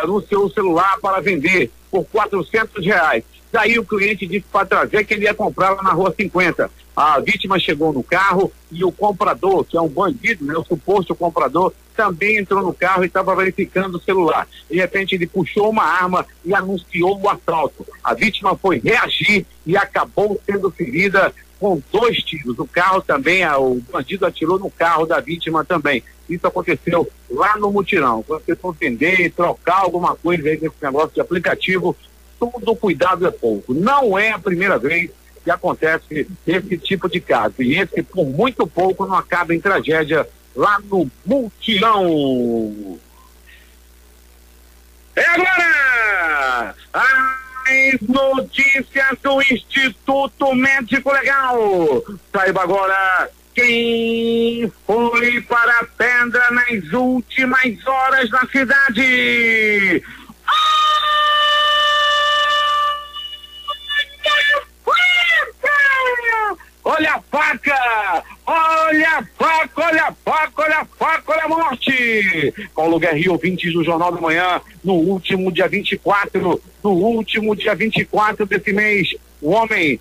Speaker 11: anunciou o celular para vender por R$400. Daí o cliente disse para trazer que ele ia comprar lá na rua 50. A vítima chegou no carro e o comprador, que é um bandido, né, o suposto comprador, também entrou no carro e estava verificando o celular. De repente ele puxou uma arma e anunciou o assalto. A vítima foi reagir e acabou sendo ferida com 2 tiros. O carro também, o bandido atirou no carro da vítima também. Isso aconteceu lá no Mutirão. Quando você for vender, trocar alguma coisa aí nesse negócio de aplicativo, todo cuidado é pouco. Não é a primeira vez que acontece esse tipo de caso. E esse, por muito pouco, não acaba em tragédia lá no Mutirão. É agora! As notícias do Instituto Médico Legal. Saiba agora Quem foi para a pedra nas últimas horas na cidade? Olha a faca! Olha a faca, olha a faca, olha a faca, olha a morte! Paulo Guerrinho, ouvintes do Jornal da Manhã, no último dia 24 desse mês, o homem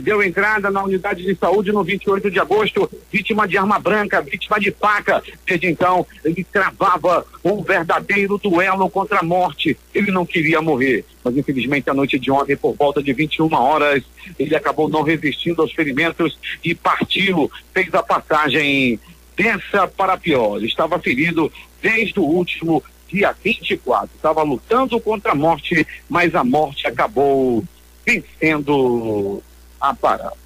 Speaker 11: deu entrada na unidade de saúde no 28 de agosto, vítima de arma branca, vítima de faca. Desde então, ele travava um verdadeiro duelo contra a morte. Ele não queria morrer, mas infelizmente a noite de ontem, por volta de 21 horas, ele acabou não resistindo aos ferimentos e partiu, fez a passagem dessa para pior. Ele estava ferido desde o último dia 24, estava lutando contra a morte, mas a morte acabou vencendo a parada.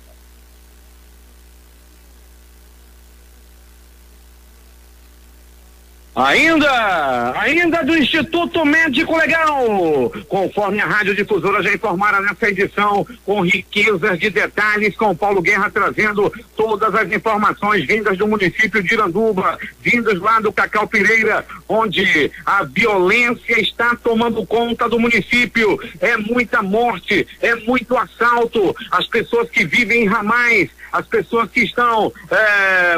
Speaker 11: Ainda do Instituto Médico Legal, conforme a Rádio Difusora já informara nessa edição, com riquezas de detalhes, com Paulo Guerra trazendo todas as informações vindas do município de Iranduba, vindas lá do Cacau Pireira, onde a violência está tomando conta do município. É muita morte, é muito assalto. As pessoas que vivem em ramais, as pessoas que estão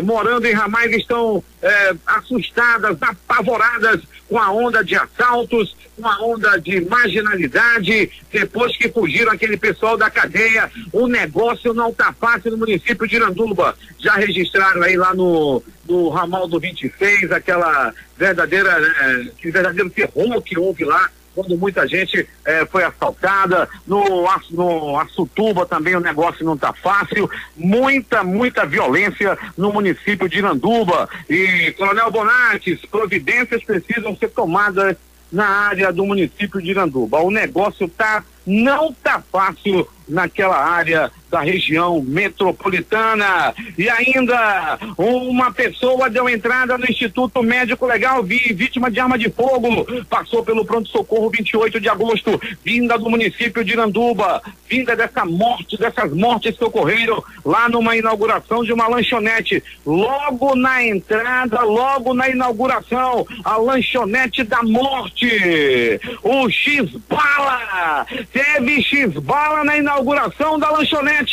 Speaker 11: morando em ramais estão assustadas, apavoradas com a onda de assaltos, com a onda de marginalidade, depois que fugiram aquele pessoal da cadeia. O negócio não está fácil no município de Iranduba. Já registraram aí lá no ramal do 26, aquele verdadeiro terror que houve lá, quando muita gente foi assaltada. No Açutuba também o negócio não está fácil, muita violência no município de Iranduba. E, Coronel Bonates, providências precisam ser tomadas na área do município de Iranduba. O negócio não tá fácil naquela área da região metropolitana. E ainda uma pessoa deu entrada no Instituto Médico Legal, vítima de arma de fogo, passou pelo pronto-socorro 28 de agosto, vinda do município de Iranduba, vinda dessas mortes que ocorreram lá numa inauguração de uma lanchonete. Logo na entrada, logo na inauguração, a lanchonete da morte, o X-Bala, teve X-Bala na inauguração da lanchonete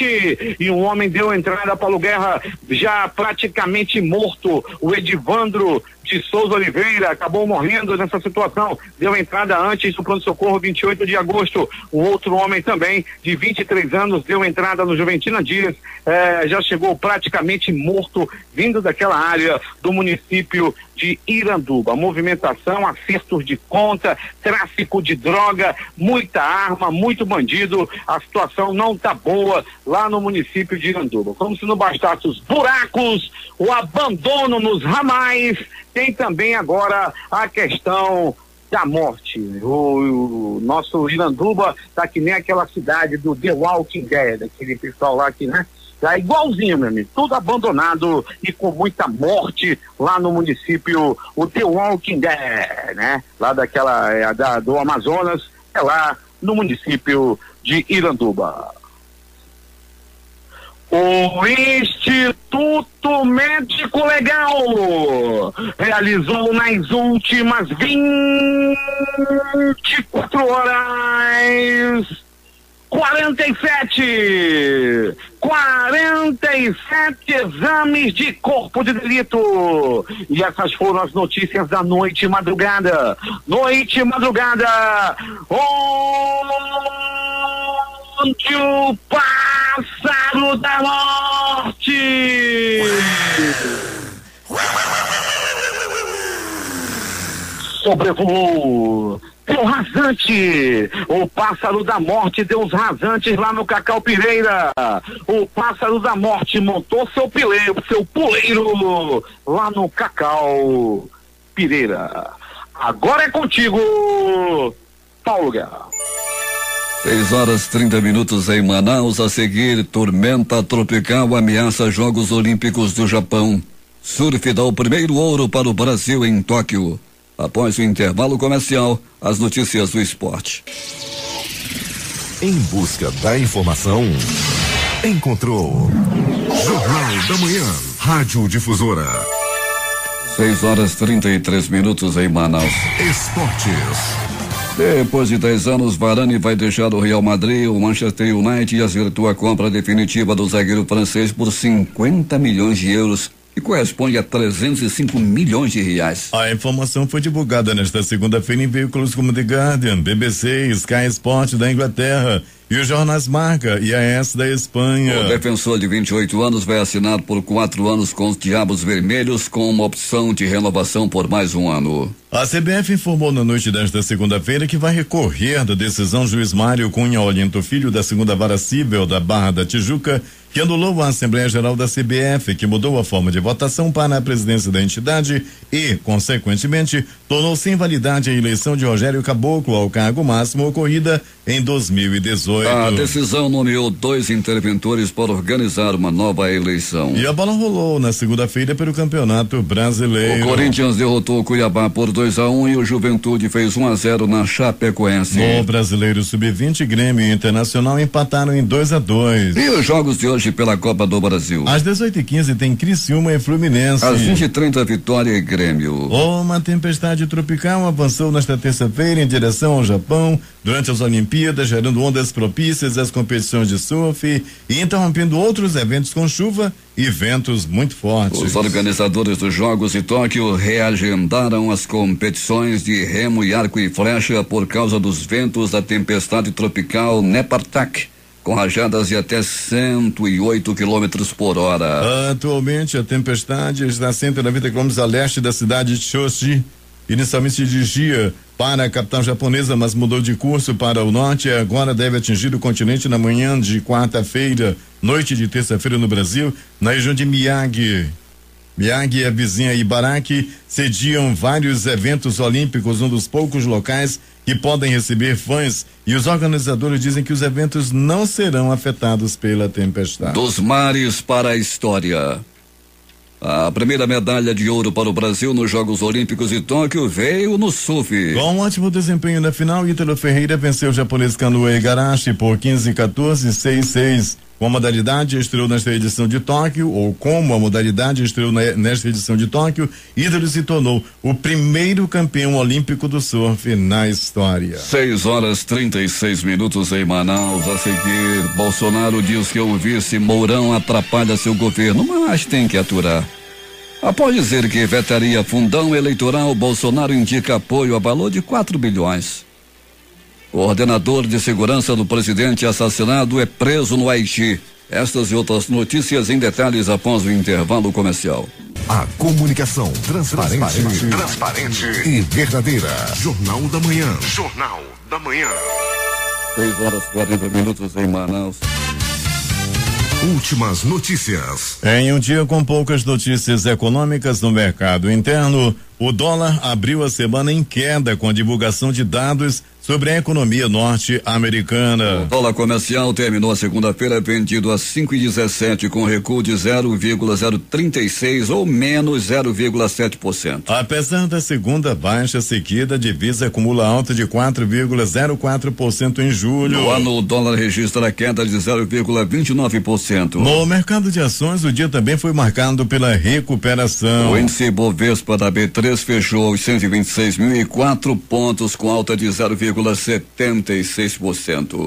Speaker 11: e um homem deu entrada. Paulo Guerra, já praticamente morto. O Edivandro de Souza Oliveira acabou morrendo nessa situação, deu entrada antes do pronto-socorro 28 de agosto. Um outro homem também de 23 anos deu entrada no Juventina Dias, já chegou praticamente morto, vindo daquela área do município de Iranduba. Movimentação, acertos de conta, tráfico de droga, muita arma, muito bandido. A situação não tá boa lá no município de Iranduba. Como se não bastasse os buracos, o abandono nos ramais, tem também agora a questão da morte. O nosso Iranduba tá que nem aquela cidade do The Walking Dead, aquele pessoal lá que, né? Tá igualzinho, meu amigo, tudo abandonado e com muita morte lá no município, o The Walking Dead, né? Lá do Amazonas, lá no município de Iranduba. O Instituto Médico Legal realizou nas últimas 24 horas 47 exames de corpo de delito. E essas foram as notícias da noite e madrugada. Noite e madrugada, onde o pássaro da morte sobrevoou. Deu rasante, o pássaro da morte deu os rasantes lá no Cacau Pireira. O pássaro da morte montou seu puleiro lá no Cacau Pireira. Agora é contigo, Paulo Guerra.
Speaker 2: 6h30 em Manaus. A seguir, tormenta tropical ameaça Jogos Olímpicos do Japão. Surf dá o primeiro ouro para o Brasil em Tóquio. Após o intervalo comercial, as notícias do esporte.
Speaker 3: Em busca da informação, encontrou Jornal da Manhã, Rádio Difusora.
Speaker 2: 6h33 em Manaus.
Speaker 3: Esportes.
Speaker 2: Depois de 10 anos, Varane vai deixar o Real Madrid. O Manchester United acertou a compra definitiva do zagueiro francês por 50 milhões de euros, que corresponde a 305 milhões de reais.
Speaker 1: A informação foi divulgada nesta segunda-feira em veículos como The Guardian, BBC, Sky Sport da Inglaterra e os jornais Marca e AS da Espanha.
Speaker 2: O defensor de 28 anos vai assinar por 4 anos com os Diabos Vermelhos, com uma opção de renovação por mais um ano.
Speaker 1: A CBF informou na noite desta segunda-feira que vai recorrer da decisão juiz Mário Cunha Olinto Filho da segunda vara cível da Barra da Tijuca, que anulou a Assembleia Geral da CBF, que mudou a forma de votação para a presidência da entidade e, consequentemente, tornou sem validade a eleição de Rogério Caboclo ao cargo máximo ocorrida em 2018.
Speaker 2: A decisão nomeou 2 interventores para organizar uma nova eleição.
Speaker 1: E a bola rolou na segunda-feira pelo Campeonato Brasileiro.
Speaker 2: O Corinthians derrotou o Cuiabá por 2-1 e o Juventude fez 1-0 na Chapecoense.
Speaker 1: No Brasileiro Sub-20, Grêmio e Internacional empataram em 2-2.
Speaker 2: E os jogos de hoje pela Copa do Brasil?
Speaker 1: Às 18h15 tem Criciúma e Fluminense.
Speaker 2: Às 20h30, Vitória e Grêmio.
Speaker 1: Uma tempestade tropical avançou nesta terça-feira em direção ao Japão durante as Olimpíadas, gerando ondas propícias às competições de surf e interrompendo outros eventos com chuva e ventos muito fortes.
Speaker 2: Os organizadores dos Jogos de Tóquio reagendaram as competições de remo e arco e flecha por causa dos ventos da tempestade tropical Nepartak, com rajadas de até 108 km por hora.
Speaker 1: Atualmente a tempestade está a 190 km a leste da cidade de Shoshi. Inicialmente se dirigia para a capital japonesa, mas mudou de curso para o norte e agora deve atingir o continente na manhã de quarta-feira, noite de terça-feira no Brasil, na região de Miyagi. Miyagi e a vizinha Ibaraki sediam vários eventos olímpicos, um dos poucos locais que podem receber fãs, e os organizadores dizem que os eventos não serão afetados pela tempestade.
Speaker 2: Dos mares para a história. A primeira medalha de ouro para o Brasil nos Jogos Olímpicos de Tóquio veio no surf.
Speaker 1: Com um ótimo desempenho na final, Ítalo Ferreira venceu o japonês Kanoe Igarashi por 15-14, 6-6. Com a modalidade estreou nesta edição de Tóquio, ou como a modalidade estreou nesta edição de Tóquio, Ítalo se tornou o primeiro campeão olímpico do surf na história.
Speaker 2: 6h36 em Manaus. A seguir, Bolsonaro diz que o vice Mourão atrapalha seu governo, mas tem que aturar. Após dizer que vetaria fundão eleitoral, Bolsonaro indica apoio a valor de 4 bilhões. O ordenador de segurança do presidente assassinado é preso no Haiti. Estas e outras notícias em detalhes após o intervalo comercial.
Speaker 3: A comunicação transparente e verdadeira. Jornal da Manhã. Jornal da Manhã.
Speaker 2: 6h40 em Manaus.
Speaker 3: Últimas notícias.
Speaker 1: Em um dia com poucas notícias econômicas no mercado interno, o dólar abriu a semana em queda com a divulgação de dados sobre a economia norte-americana.
Speaker 2: O dólar comercial terminou a segunda-feira vendido a 5,17 com recuo de 0,036 ou menos 0,7%.
Speaker 1: Apesar da segunda baixa seguida, a divisa acumula alta de 4,04% em julho.
Speaker 2: No ano, o dólar registra queda de 0,29%.
Speaker 1: No mercado de ações, o dia também foi marcado pela recuperação.
Speaker 2: O índice Bovespa da B3 fechou aos 126.004 pontos com alta de 0,76%.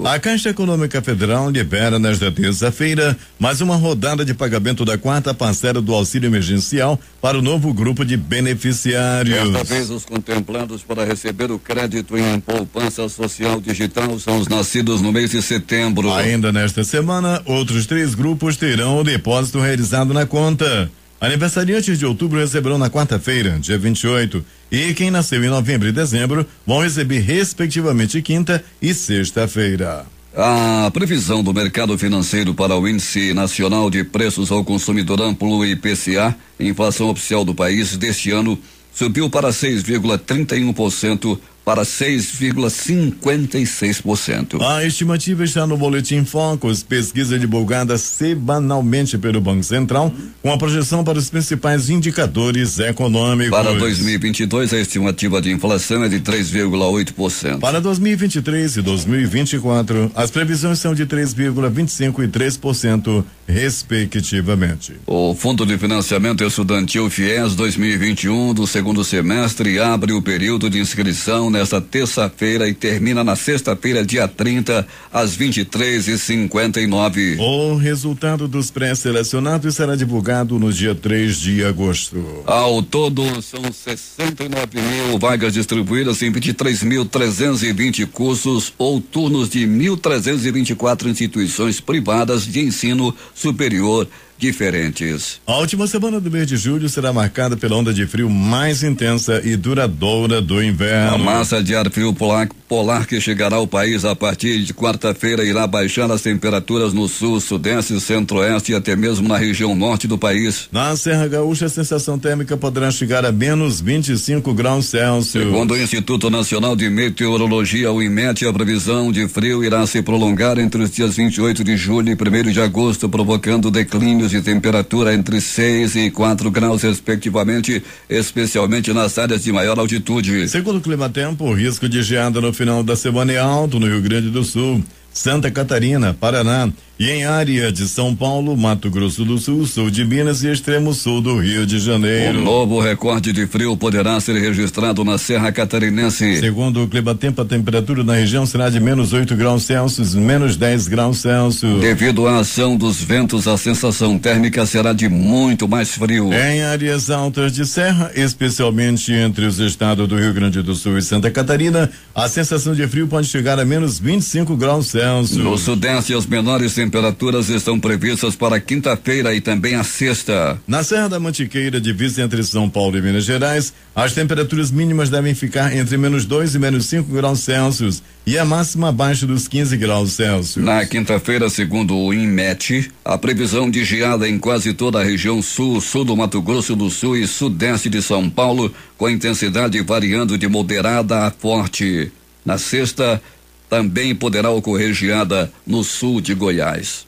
Speaker 1: A Caixa Econômica Federal libera nesta terça-feira mais uma rodada de pagamento da quarta parcela do auxílio emergencial para o novo grupo de beneficiários.
Speaker 2: Desta vez, os contemplados para receber o crédito em poupança social digital são os nascidos no mês de setembro.
Speaker 1: Ainda nesta semana, outros 3 grupos terão o depósito realizado na conta. Aniversariantes de outubro receberão na quarta-feira, dia 28, e quem nasceu em novembro e dezembro vão receber respectivamente quinta e sexta-feira.
Speaker 2: A previsão do mercado financeiro para o Índice Nacional de Preços ao Consumidor Amplo IPCA, inflação oficial do país deste ano, subiu para 6,31% para 6,56%.
Speaker 1: A estimativa está no Boletim Focus, pesquisa divulgada semanalmente pelo Banco Central, com a projeção para os principais indicadores econômicos.
Speaker 2: Para 2022, a estimativa de inflação é de 3,8%.
Speaker 1: Para 2023 e 2024, as previsões são de 3,25% e 3%, respectivamente.
Speaker 2: O Fundo de Financiamento Estudantil FIES 2021 do segundo semestre abre o período de inscrição nesta terça-feira e termina na sexta-feira, dia 30, às 23h59.
Speaker 1: O resultado dos pré-selecionados será divulgado no dia 3 de agosto.
Speaker 2: Ao todo, são 69.000 vagas distribuídas em 23.320 cursos ou turnos de 1.324 instituições privadas de ensino superior diferentes.
Speaker 1: A última semana do mês de julho será marcada pela onda de frio mais intensa e duradoura do inverno.
Speaker 2: A massa de ar frio polar que chegará ao país a partir de quarta-feira irá baixar as temperaturas no sul, sudeste, centro-oeste e até mesmo na região norte do país.
Speaker 1: Na Serra Gaúcha, a sensação térmica poderá chegar a menos 25 graus Celsius.
Speaker 2: Segundo o Instituto Nacional de Meteorologia, o IMET, a previsão de frio irá se prolongar entre os dias 28 de julho e 1º de agosto, provocando declínios de temperatura entre 6 e 4 graus, respectivamente, especialmente nas áreas de maior altitude.
Speaker 1: Segundo o Climatempo, o risco de geada no final da semana é alto no Rio Grande do Sul, Santa Catarina, Paraná e em área de São Paulo, Mato Grosso do Sul, sul de Minas e extremo sul do Rio de Janeiro.
Speaker 2: Um novo recorde de frio poderá ser registrado na Serra Catarinense.
Speaker 1: Segundo o Climatempo, a temperatura na região será de menos 8 graus Celsius, menos 10 graus Celsius.
Speaker 2: Devido à ação dos ventos, a sensação térmica será de muito mais frio.
Speaker 1: Em áreas altas de serra, especialmente entre os estados do Rio Grande do Sul e Santa Catarina, a sensação de frio pode chegar a menos 25 graus Celsius.
Speaker 2: No sudeste, as menores temperaturas estão previstas para quinta-feira e também a sexta.
Speaker 1: Na Serra da Mantiqueira, divisa entre São Paulo e Minas Gerais, as temperaturas mínimas devem ficar entre menos 2 e menos 5 graus Celsius e a máxima abaixo dos 15 graus Celsius.
Speaker 2: Na quinta-feira, segundo o INMET, a previsão de geada em quase toda a região sul, sul do Mato Grosso do Sul e sudeste de São Paulo, com intensidade variando de moderada a forte. Na sexta, também poderá ocorrer geada no sul de Goiás.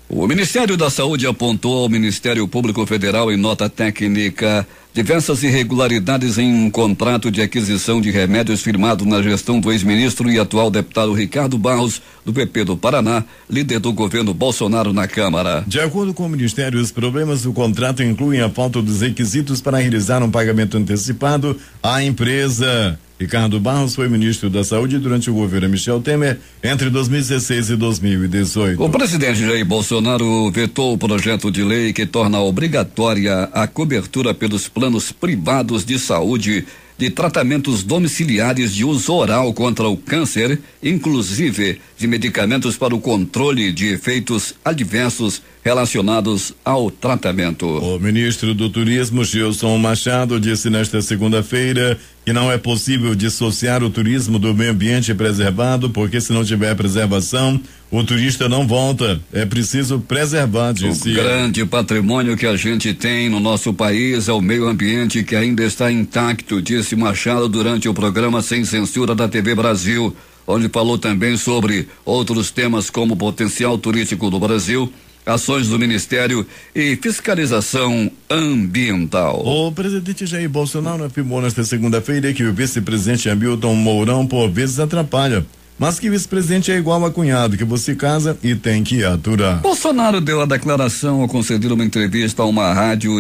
Speaker 2: O Ministério da Saúde apontou ao Ministério Público Federal em nota técnica diversas irregularidades em um contrato de aquisição de remédios firmado na gestão do ex-ministro e atual deputado Ricardo Barros, do PP do Paraná, líder do governo Bolsonaro na Câmara.
Speaker 1: De acordo com o Ministério, os problemas do contrato incluem a falta dos requisitos para realizar um pagamento antecipado à empresa. Ricardo Barros foi ministro da Saúde durante o governo Michel Temer entre 2016 e 2018.
Speaker 2: O presidente Jair Bolsonaro vetou o projeto de lei que torna obrigatória a cobertura pelos planos privados de saúde de tratamentos domiciliares de uso oral contra o câncer, inclusive de medicamentos para o controle de efeitos adversos relacionados ao tratamento.
Speaker 1: O ministro do Turismo, Gilson Machado, disse nesta segunda-feira que não é possível dissociar o turismo do meio ambiente preservado, porque se não tiver preservação, o turista não volta. É preciso preservar, disse.
Speaker 2: O grande patrimônio que a gente tem no nosso país é o meio ambiente, que ainda está intacto, disse Machado durante o programa Sem Censura da TV Brasil, onde falou também sobre outros temas como o potencial turístico do Brasil, ações do Ministério e fiscalização ambiental.
Speaker 1: O presidente Jair Bolsonaro afirmou nesta segunda-feira que o vice-presidente Hamilton Mourão por vezes atrapalha, mas que vice-presidente é igual a cunhado, que você casa e tem que aturar.
Speaker 2: Bolsonaro deu a declaração ao conceder uma entrevista a uma rádio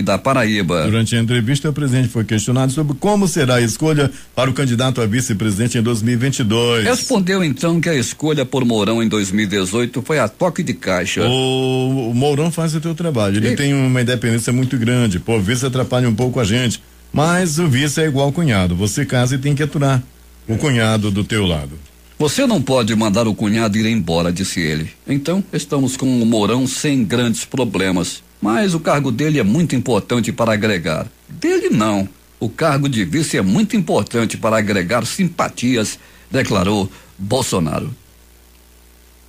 Speaker 2: da Paraíba.
Speaker 1: Durante a entrevista, o presidente foi questionado sobre como será a escolha para o candidato a vice-presidente em 2022.
Speaker 2: Respondeu então que a escolha por Mourão em 2018 foi a toque de caixa.
Speaker 1: O Mourão faz o teu trabalho, ele tem uma independência muito grande, por vezes atrapalha um pouco a gente, mas o vice é igual ao cunhado, você casa e tem que aturar o cunhado do teu lado.
Speaker 2: Você não pode mandar o cunhado ir embora, disse ele. Então, estamos com o Mourão sem grandes problemas. Mas o cargo dele é muito importante para agregar. Dele não. O cargo de vice é muito importante para agregar simpatias, declarou Bolsonaro.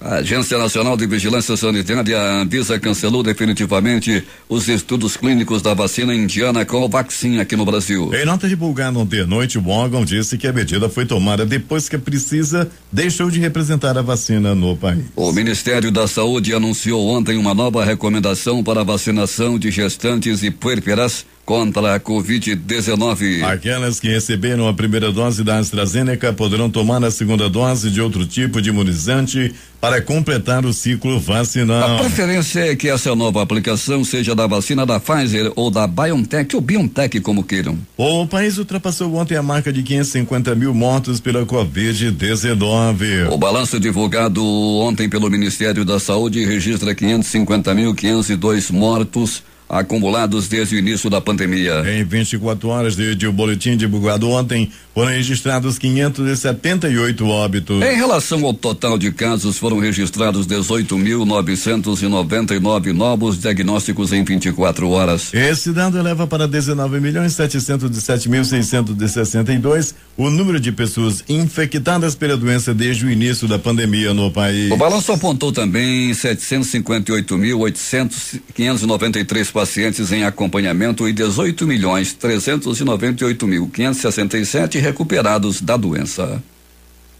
Speaker 2: A Agência Nacional de Vigilância Sanitária, a Anvisa, cancelou definitivamente os estudos clínicos da vacina indiana Covaxin aqui no Brasil.
Speaker 1: Em nota divulgada ontem à noite, o órgão disse que a medida foi tomada depois que a Precisa deixou de representar a vacina no país.
Speaker 2: O Ministério da Saúde anunciou ontem uma nova recomendação para a vacinação de gestantes e puérperas contra a Covid-19.
Speaker 1: Aquelas que receberam a primeira dose da AstraZeneca poderão tomar a segunda dose de outro tipo de imunizante para completar o ciclo vacinal.
Speaker 2: A preferência é que essa nova aplicação seja da vacina da Pfizer ou da BioNTech ou BioNTech, como queiram.
Speaker 1: O país ultrapassou ontem a marca de 550 mil mortos pela Covid-19.
Speaker 2: O balanço divulgado ontem pelo Ministério da Saúde registra 550.502 mortos acumulados desde o início da pandemia.
Speaker 1: Em 24 horas desde o boletim divulgado ontem, foram registrados 578 óbitos.
Speaker 2: Em relação ao total de casos, foram registrados 18.999 novos diagnósticos em 24 horas.
Speaker 1: Esse dado eleva para 19.717.662 o número de pessoas infectadas pela doença desde o início da pandemia no país.
Speaker 2: O balanço apontou também 758.593 pacientes em acompanhamento e 18.398.567 recuperados da doença.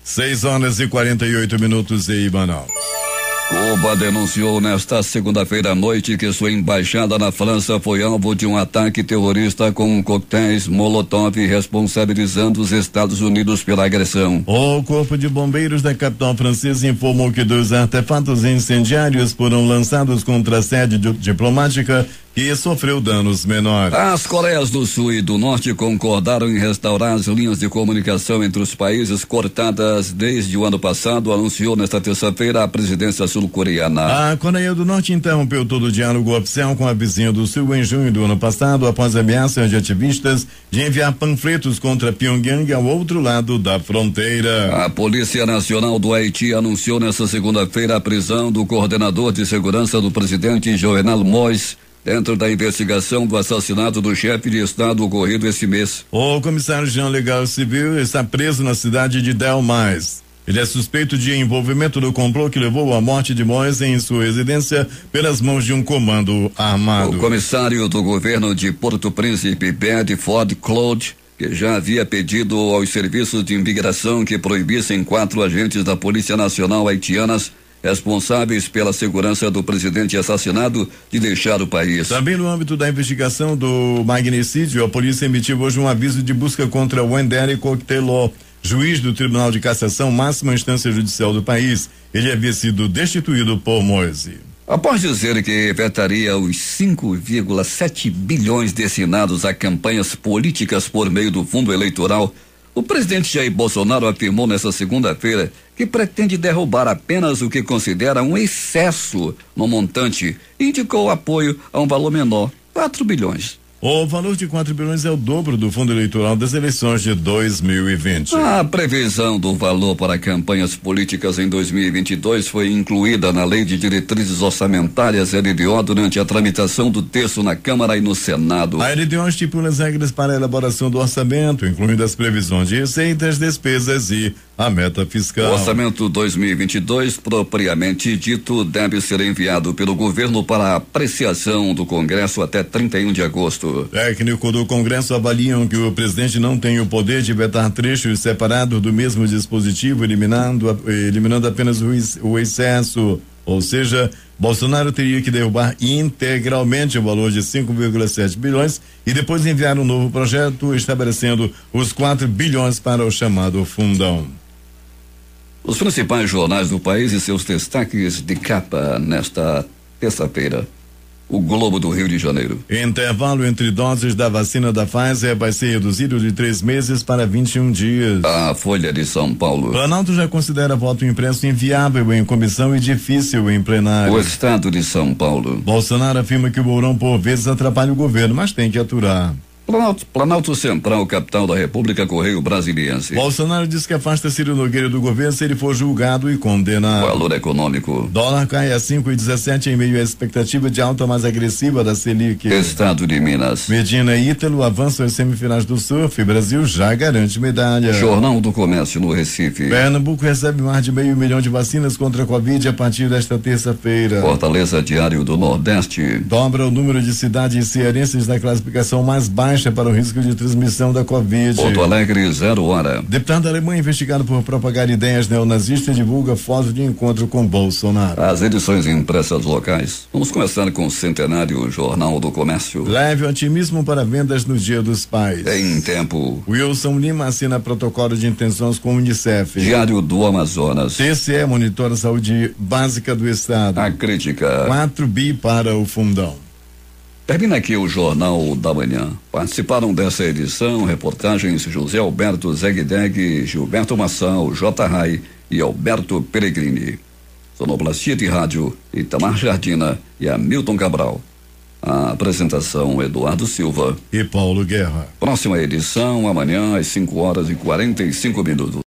Speaker 1: 6h48 em Manaus.
Speaker 2: Cuba denunciou nesta segunda-feira à noite que sua embaixada na França foi alvo de um ataque terrorista com coquetéis Molotov, responsabilizando os Estados Unidos pela agressão.
Speaker 1: O Corpo de Bombeiros da capital francesa informou que 2 artefatos incendiários foram lançados contra a sede diplomática que sofreu danos menores.
Speaker 2: As Coreias do Sul e do Norte concordaram em restaurar as linhas de comunicação entre os países cortadas desde o ano passado, anunciou nesta terça-feira a presidência sul-coreana.
Speaker 1: A Coreia do Norte interrompeu todo o diálogo oficial com a vizinha do Sul em junho do ano passado, após ameaças de ativistas de enviar panfletos contra Pyongyang ao outro lado da fronteira.
Speaker 2: A Polícia Nacional do Haiti anunciou nesta segunda-feira a prisão do coordenador de segurança do presidente Jovenel Moïse, dentro da investigação do assassinato do chefe de Estado ocorrido esse mês.
Speaker 1: O comissário-geral legal civil está preso na cidade de Delmais. Ele é suspeito de envolvimento no complô que levou à morte de Moïse em sua residência pelas mãos de um comando armado.
Speaker 2: O comissário do governo de Porto Príncipe, Bedford Claude, que já havia pedido aos serviços de imigração que proibissem 4 agentes da Polícia Nacional haitianas responsáveis pela segurança do presidente assassinado de deixar o país.
Speaker 1: Também no âmbito da investigação do magnicídio, a polícia emitiu hoje um aviso de busca contra Wendere Cocteló, juiz do Tribunal de Cassação, máxima instância judicial do país. Ele havia sido destituído por Moïse.
Speaker 2: Após dizer que vetaria os 5,7 bilhões destinados a campanhas políticas por meio do fundo eleitoral, o presidente Jair Bolsonaro afirmou nesta segunda-feira que pretende derrubar apenas o que considera um excesso no montante e indicou apoio a um valor menor, 4 bilhões.
Speaker 1: O valor de 4 bilhões é o dobro do fundo eleitoral das eleições de 2020.
Speaker 2: A previsão do valor para campanhas políticas em 2022 foi incluída na Lei de Diretrizes Orçamentárias, LDO, durante a tramitação do texto na Câmara e no Senado.
Speaker 1: A LDO estipula as regras para a elaboração do orçamento, incluindo as previsões de receitas, despesas e a meta fiscal.
Speaker 2: O orçamento 2022, propriamente dito, deve ser enviado pelo governo para apreciação do Congresso até 31 de agosto.
Speaker 1: Técnicos do Congresso avaliam que o presidente não tem o poder de vetar trechos separados do mesmo dispositivo, eliminando apenas o excesso. Ou seja, Bolsonaro teria que derrubar integralmente o valor de 5,7 bilhões e depois enviar um novo projeto estabelecendo os 4 bilhões para o chamado fundão.
Speaker 2: Os principais jornais do país e seus destaques de capa nesta terça-feira. O Globo do Rio de Janeiro.
Speaker 1: Intervalo entre doses da vacina da Pfizer vai ser reduzido de 3 meses para 21 dias.
Speaker 2: A Folha de São Paulo.
Speaker 1: Planalto já considera voto impresso inviável em comissão e difícil em plenário.
Speaker 2: O Estado de São Paulo.
Speaker 1: Bolsonaro afirma que o Mourão por vezes atrapalha o governo, mas tem que aturar.
Speaker 2: Planalto Central, capital da República, Correio Brasiliense.
Speaker 1: Bolsonaro diz que afasta Ciro Nogueira do governo se ele for julgado e condenado.
Speaker 2: Valor econômico.
Speaker 1: Dólar cai a 5,17 em meio à expectativa de alta mais agressiva da Selic.
Speaker 2: Estado de Minas.
Speaker 1: Medina e Ítalo avançam às semifinais do surf. Brasil já garante medalha.
Speaker 2: Jornal do Comércio no Recife.
Speaker 1: Pernambuco recebe mais de 500 mil de vacinas contra a Covid a partir desta terça-feira.
Speaker 2: Fortaleza Diário do Nordeste.
Speaker 1: Dobra o número de cidades cearenses na classificação mais baixa para o risco de transmissão da Covid.
Speaker 2: Porto Alegre, 0 hora.
Speaker 1: Deputado alemão investigado por propagar ideias neonazistas divulga foto de encontro com Bolsonaro.
Speaker 2: As edições impressas locais. Vamos começar com o Centenário Jornal do Comércio.
Speaker 1: Leve otimismo para vendas no Dia dos Pais.
Speaker 2: Em tempo.
Speaker 1: Wilson Lima assina protocolo de intenções com o Unicef.
Speaker 2: Diário do Amazonas.
Speaker 1: TCE monitora a saúde básica do estado.
Speaker 2: A crítica.
Speaker 1: 4 bi para o fundão.
Speaker 2: Termina aqui o Jornal da Manhã. Participaram dessa edição reportagens José Alberto Zegdeg, Gilberto Massal, J. Rai e Alberto Peregrini. Sonoplastia de rádio, Itamar Jardina e Hamilton Cabral. A apresentação Eduardo Silva
Speaker 1: e Paulo Guerra.
Speaker 2: Próxima edição amanhã às 5 horas e 45 minutos.